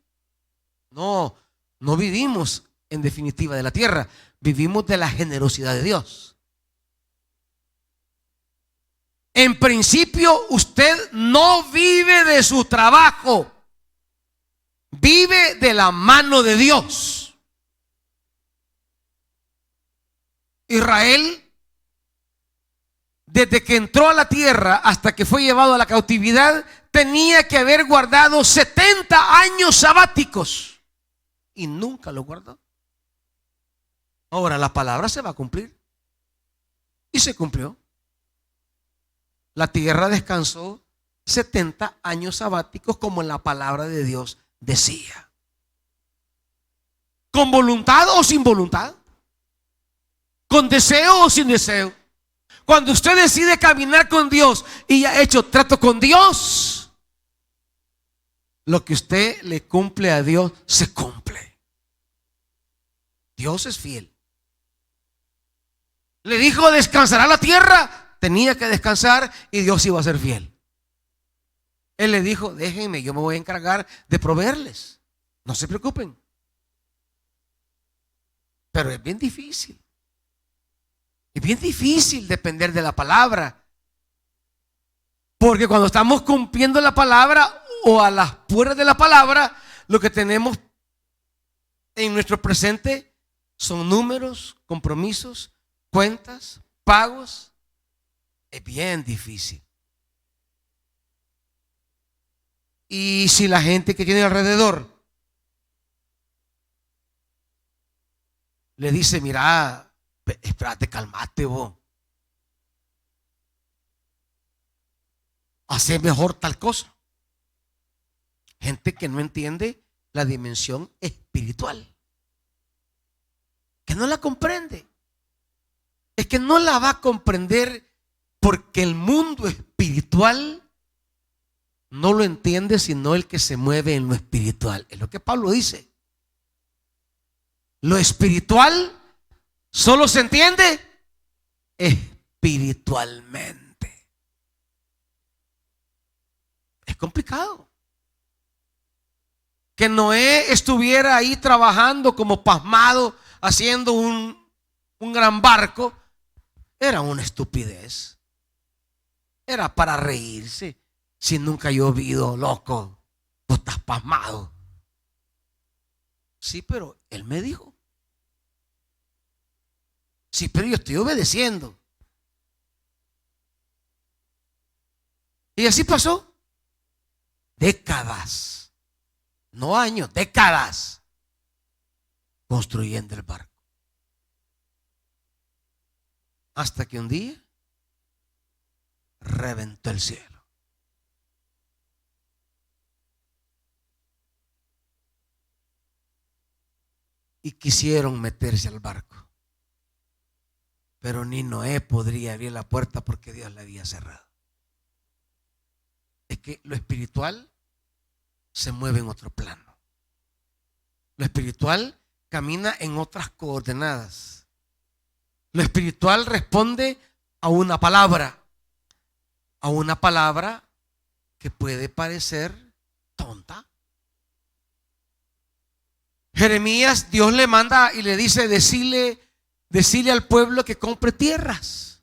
No, no vivimos en definitiva de la tierra, vivimos de la generosidad de Dios. En principio, usted no vive de su trabajo, vive de la mano de Dios. Israel, desde que entró a la tierra hasta que fue llevado a la cautividad, tenía que haber guardado 70 años sabáticos y nunca lo guardó. Ahora la palabra se va a cumplir, y se cumplió. La tierra descansó 70 años sabáticos, como la palabra de Dios decía. ¿Con voluntad o sin voluntad? ¿Con deseo o sin deseo? Cuando usted decide caminar con Dios y ha hecho trato con Dios, lo que usted le cumple a Dios se cumple. Dios es fiel. Le dijo: descansará la tierra. Tenía que descansar y Dios iba a ser fiel. Él le dijo: déjenme, yo me voy a encargar de proveerles, no se preocupen. Pero es bien difícil. Es bien difícil depender de la palabra, porque cuando estamos cumpliendo la palabra o a las puertas de la palabra, lo que tenemos en nuestro presente son números, compromisos, cuentas, pagos. Es bien difícil. Y si la gente que tiene alrededor le dice: mira, espérate, calmate vos, hace mejor tal cosa. Gente que no entiende la dimensión espiritual, que no la comprende. Es que no la va a comprender porque el mundo espiritual no lo entiende sino el que se mueve en lo espiritual. Es lo que Pablo dice. Lo espiritual solo se entiende espiritualmente. Es complicado. Que Noé estuviera ahí trabajando como pasmado, haciendo un gran barco, era una estupidez. Era para reírse. Si nunca ha llovido, loco, vos estás pasmado. Sí, pero él me dijo. Sí, pero yo estoy obedeciendo. Y así pasó. Décadas, no años, décadas, construyendo el barco. Hasta que un día reventó el cielo. Y quisieron meterse al barco, pero ni Noé podría abrir la puerta porque Dios la había cerrado. Es que lo espiritual se mueve en otro plano. Lo espiritual camina en otras coordenadas. Lo espiritual responde a una palabra que puede parecer tonta. Jeremías, Dios le manda y le dice, decile al pueblo que compre tierras.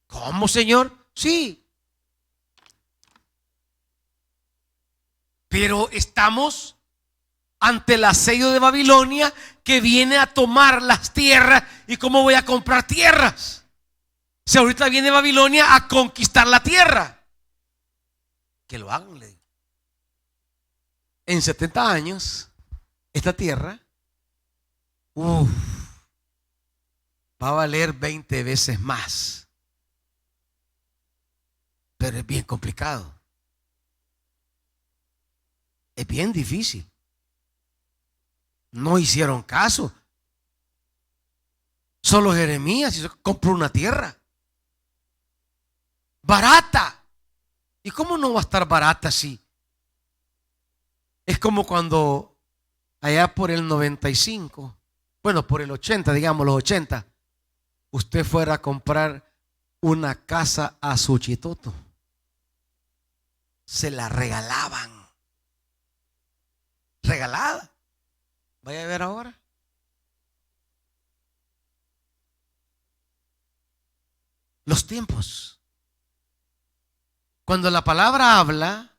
¿Cómo, Señor? Sí. Pero estamos ante el asedio de Babilonia, que viene a tomar las tierras. ¿Y cómo voy a comprar tierras? Si ahorita viene Babilonia a conquistar la tierra. Que lo hagan, le digo. En 70 años, esta tierra va a valer 20 veces más. Pero es bien complicado. Es bien difícil. No hicieron caso. Solo Jeremías compró una tierra barata. ¿Y cómo no va a estar barata así? Es como cuando allá por el 95, bueno, por el 80, digamos los 80, usted fuera a comprar una casa a Suchitoto. Se la regalaban. Regalada. Vaya a ver ahora. Los tiempos. Cuando la palabra habla,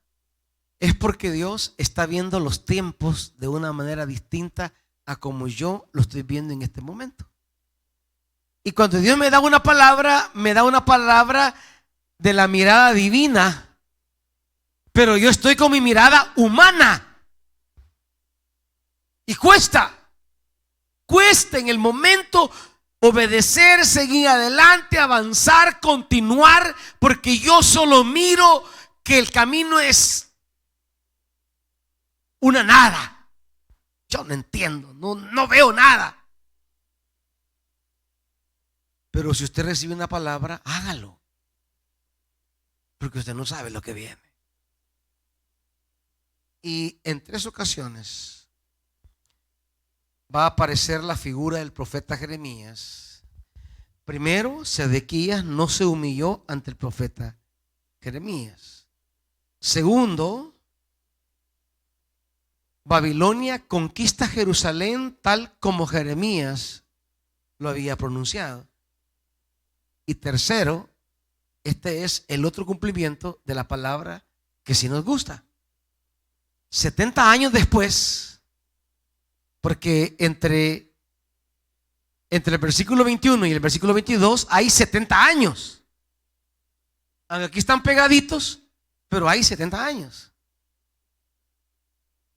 es porque Dios está viendo los tiempos de una manera distinta a como yo lo estoy viendo en este momento. Y cuando Dios me da una palabra de la mirada divina, pero yo estoy con mi mirada humana. Y cuesta en el momento obedecer, seguir adelante, avanzar, continuar, porque yo solo miro que el camino es una nada. Yo no entiendo, no veo nada. Pero si usted recibe una palabra, hágalo, porque usted no sabe lo que viene. Y en 3 ocasiones va a aparecer la figura del profeta Jeremías. Primero, Sedequías no se humilló ante el profeta Jeremías. Segundo, Babilonia conquista Jerusalén tal como Jeremías lo había pronunciado. Y tercero, este es el otro cumplimiento de la palabra que sí nos gusta. 70 años después, porque entre el versículo 21 y el versículo 22 hay 70 años. Aquí están pegaditos, pero hay 70 años.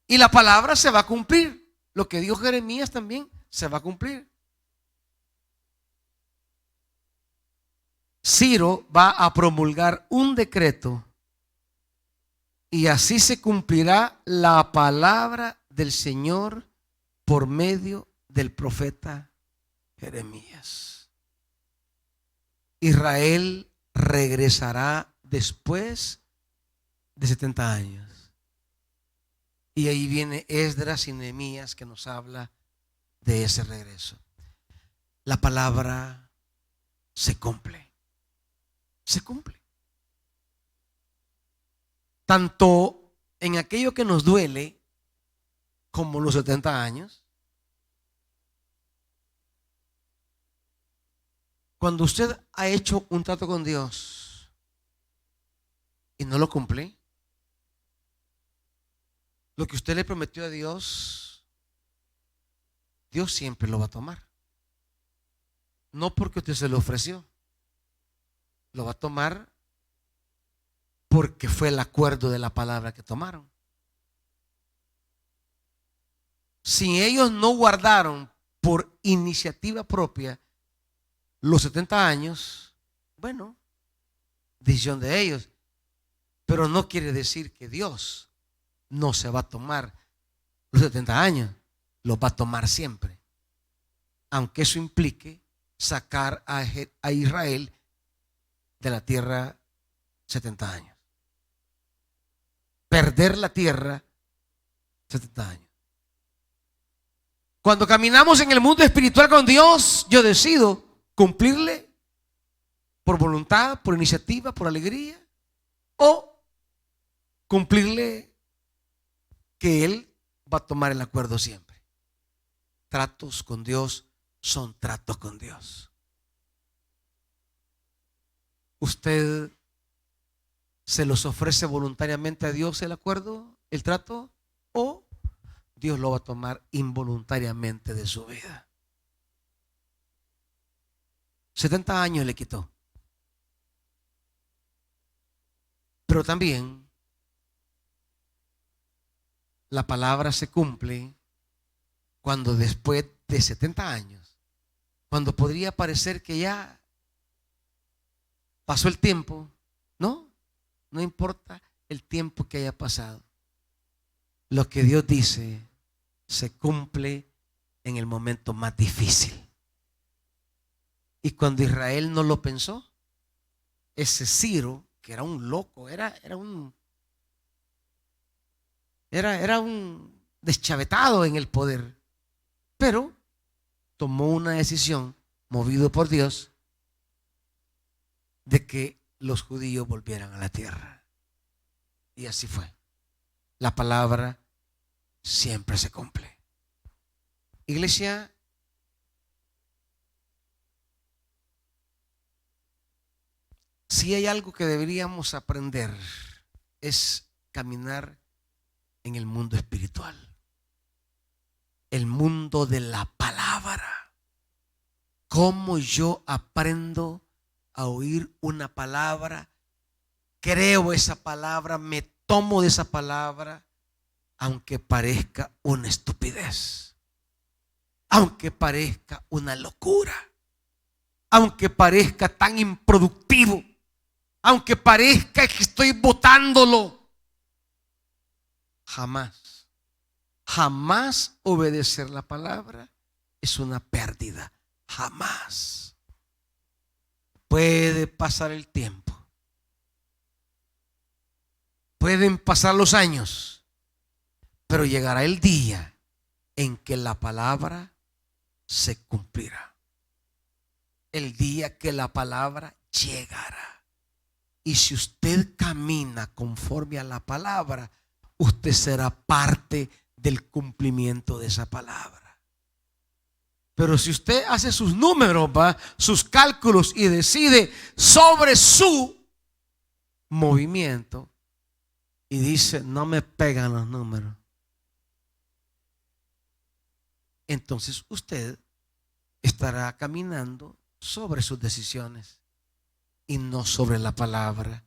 Y la palabra se va a cumplir. Lo que dijo Jeremías también se va a cumplir. Ciro va a promulgar un decreto y así se cumplirá la palabra del Señor por medio del profeta Jeremías. Israel regresará después de 70 años. Y ahí viene Esdras y Nehemías que nos habla de ese regreso. La palabra se cumple. Se cumple. Tanto en aquello que nos duele como los 70 años. Cuando usted ha hecho un trato con Dios y no lo cumple, lo que usted le prometió a Dios, Dios siempre lo va a tomar. No porque usted se lo ofreció, lo va a tomar porque fue el acuerdo de la palabra que tomaron. Si ellos no guardaron por iniciativa propia los 70 años, bueno, decisión de ellos. Pero no quiere decir que Dios no se va a tomar los 70 años, los va a tomar siempre. Aunque eso implique sacar a Israel de la tierra 70 años. Perder la tierra 70 años. Cuando caminamos en el mundo espiritual con Dios, yo decido cumplirle por voluntad, por iniciativa, por alegría, o cumplirle que Él va a tomar el acuerdo siempre. Tratos con Dios son tratos con Dios. ¿Usted se los ofrece voluntariamente a Dios el acuerdo, el trato, o Dios lo va a tomar involuntariamente de su vida? 70 años le quitó. Pero también la palabra se cumple cuando después de 70 años, cuando podría parecer que ya pasó el tiempo, no importa el tiempo que haya pasado. Lo que Dios dice se cumple en el momento más difícil. Y cuando Israel no lo pensó, ese Ciro, que era un loco, era un deschavetado en el poder, pero tomó una decisión, movido por Dios, de que los judíos volvieran a la tierra. Y así fue. La palabra siempre se cumple. Iglesia, si hay algo que deberíamos aprender, es caminar en el mundo espiritual, el mundo de la palabra. ¿Cómo yo aprendo a oír una palabra? Creo esa palabra, me tomo de esa palabra, aunque parezca una estupidez, aunque parezca una locura, aunque parezca tan improductivo, aunque parezca que estoy botándolo. Jamás obedecer la palabra es una pérdida. Jamás. Puede pasar el tiempo, pueden pasar los años, pero llegará el día en que la palabra se cumplirá. El día que la palabra llegará. Y si usted camina conforme a la palabra, usted será parte del cumplimiento de esa palabra. Pero si usted hace sus números, sus cálculos, y decide sobre su movimiento y dice, no me pegan los números, entonces usted estará caminando sobre sus decisiones y no sobre la palabra.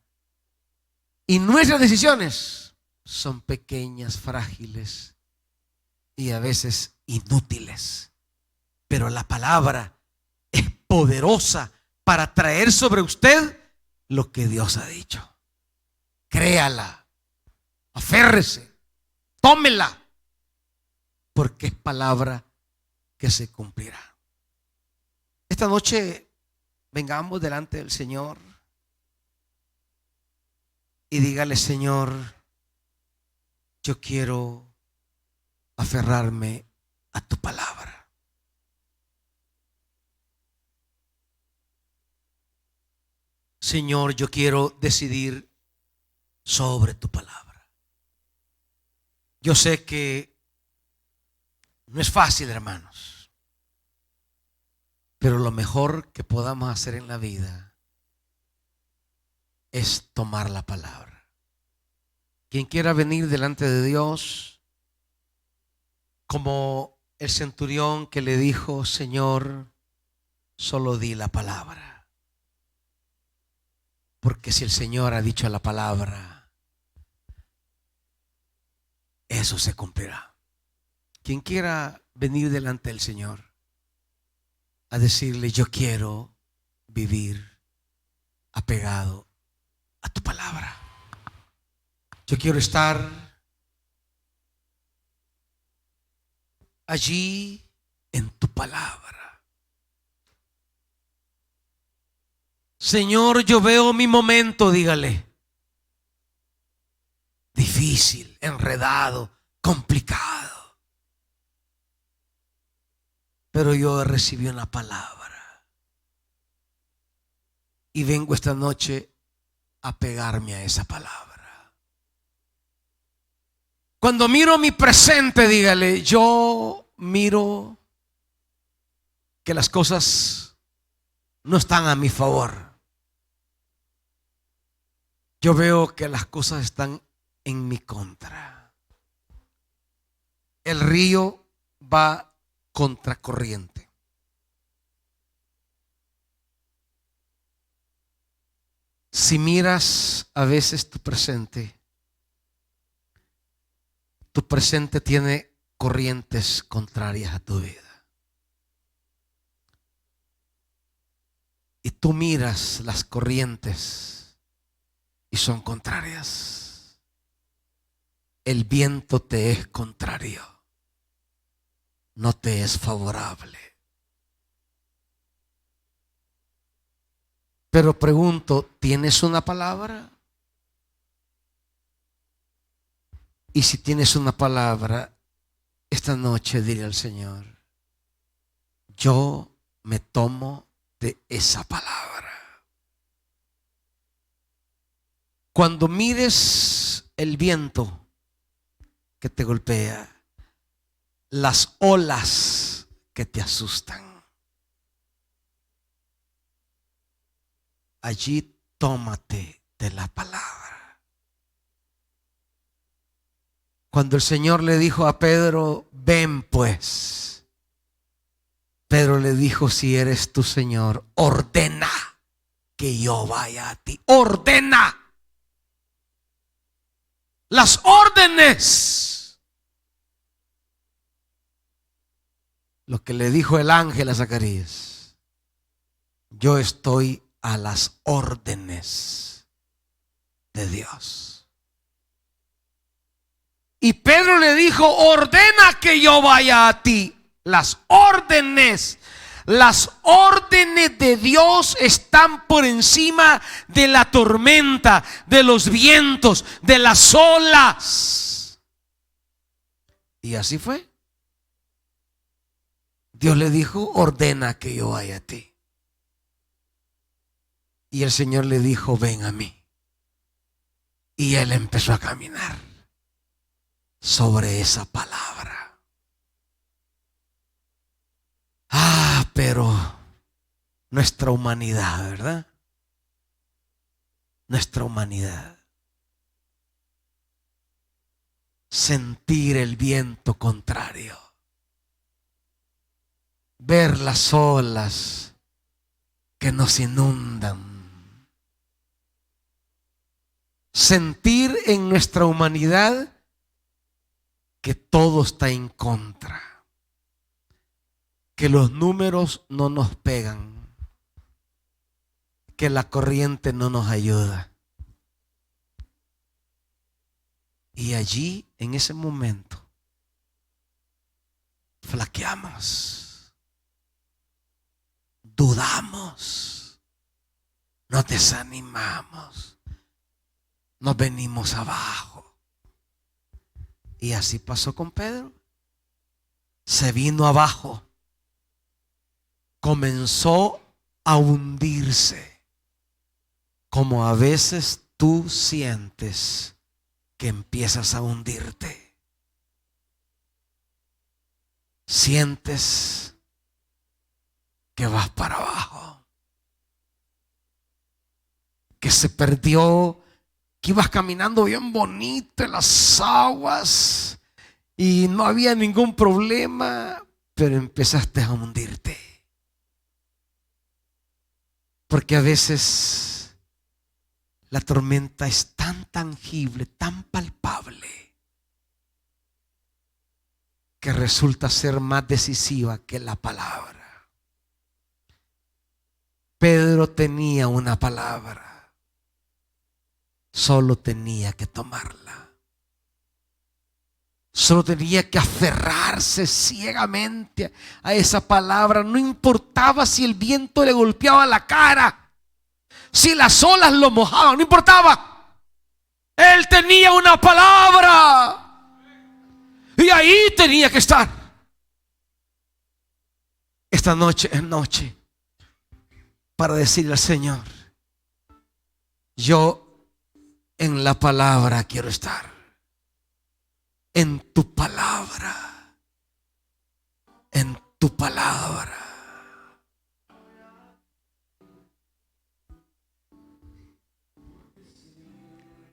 Y nuestras decisiones son pequeñas, frágiles y a veces inútiles. Pero la palabra es poderosa para traer sobre usted lo que Dios ha dicho. Créala, aférrese, tómela, porque es palabra que se cumplirá. Esta noche vengamos delante del Señor y dígale: Señor, yo quiero aferrarme a tu palabra. Señor, yo quiero decidir sobre tu palabra. Yo sé que no es fácil, hermanos, pero lo mejor que podamos hacer en la vida es tomar la palabra. Quien quiera venir delante de Dios, como el centurión que le dijo: Señor, solo di la palabra. Porque si el Señor ha dicho la palabra, eso se cumplirá. Quien quiera venir delante del Señor a decirle: yo quiero vivir apegado a tu palabra. Yo quiero estar allí en tu palabra. Señor, yo veo mi momento, dígale, difícil, enredado, complicado, pero yo recibí una palabra. Y vengo esta noche a pegarme a esa palabra. Cuando miro mi presente, dígale, yo miro que las cosas no están a mi favor. Yo veo que las cosas están en mi contra. El río va contracorriente. Si miras a veces tu presente tiene corrientes contrarias a tu vida. Y tú miras las corrientes y son contrarias. El viento te es contrario, no te es favorable. Pero pregunto, ¿tienes una palabra? Y si tienes una palabra, esta noche dile al Señor, yo me tomo de esa palabra. Cuando mires el viento que te golpea, las olas que te asustan, allí tómate de la palabra. Cuando el Señor le dijo a Pedro, ven pues, Pedro le dijo, si eres tu Señor, ordena que yo vaya a ti. Ordena. Las órdenes. Lo que le dijo el ángel a Zacarías, yo estoy a las órdenes de Dios. Y Pedro le dijo, ordena que yo vaya a ti. Las órdenes de Dios están por encima de la tormenta, de los vientos, de las olas. Y así fue. Dios le dijo, ordena que yo vaya a ti. Y el Señor le dijo, ven a mí. Y él empezó a caminar sobre esa palabra. Pero nuestra humanidad, ¿verdad? Nuestra humanidad. Sentir el viento contrario. Ver las olas que nos inundan. Sentir en nuestra humanidad que todo está en contra. Que los números no nos pegan, que la corriente no nos ayuda. Y allí, en ese momento, flaqueamos, dudamos, nos desanimamos, nos venimos abajo. Y así pasó con Pedro. Se vino abajo. Comenzó a hundirse, como a veces tú sientes que empiezas a hundirte. Sientes que vas para abajo, que se perdió, que ibas caminando bien bonito en las aguas y no había ningún problema, pero empezaste a hundirte. Porque a veces la tormenta es tan tangible, tan palpable, que resulta ser más decisiva que la palabra. Pedro tenía una palabra, solo tenía que tomarla. Solo tenía que aferrarse ciegamente a esa palabra. No importaba si el viento le golpeaba la cara, si las olas lo mojaban, no importaba. Él tenía una palabra y ahí tenía que estar. Esta noche es noche para decirle al Señor, Yo en la palabra quiero estar. En tu palabra. En tu palabra.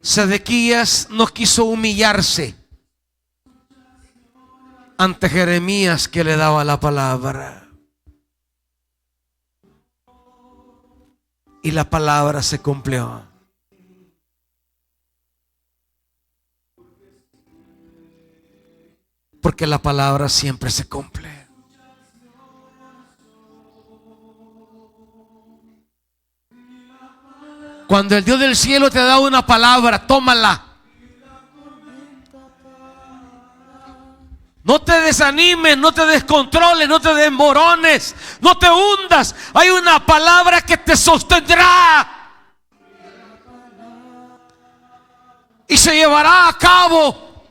Sedequías no quiso humillarse ante Jeremías, que le daba la palabra. Y la palabra se cumplió. Porque la palabra siempre se cumple. Cuando el Dios del cielo te da una palabra, tómala. No te desanimes, no te descontroles, no te desmorones, no te hundas. Hay una palabra que te sostendrá y se llevará a cabo,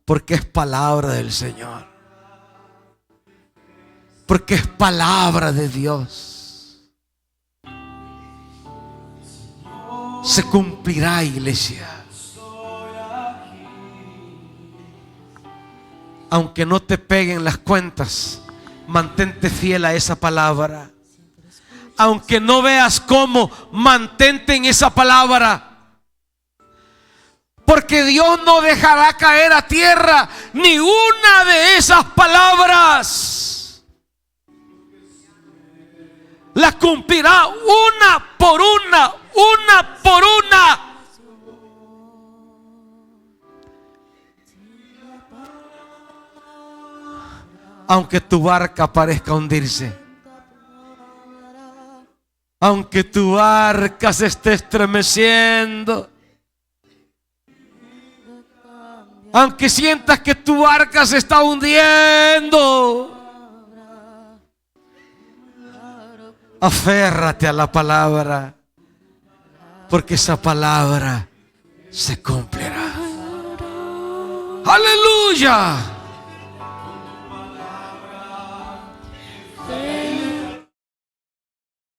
porque es palabra del Señor, porque es palabra de Dios. Se cumplirá, iglesia. Aunque no te peguen las cuentas, mantente fiel a esa palabra. Aunque no veas cómo, mantente en esa palabra. Porque Dios no dejará caer a tierra ni una de esas palabras. Las cumplirá una por una, una por una. Aunque tu barca parezca hundirse, aunque tu barca se esté estremeciendo, aunque sientas que tu barca se está hundiendo, aférrate a la palabra, porque esa palabra se cumplirá. Aleluya.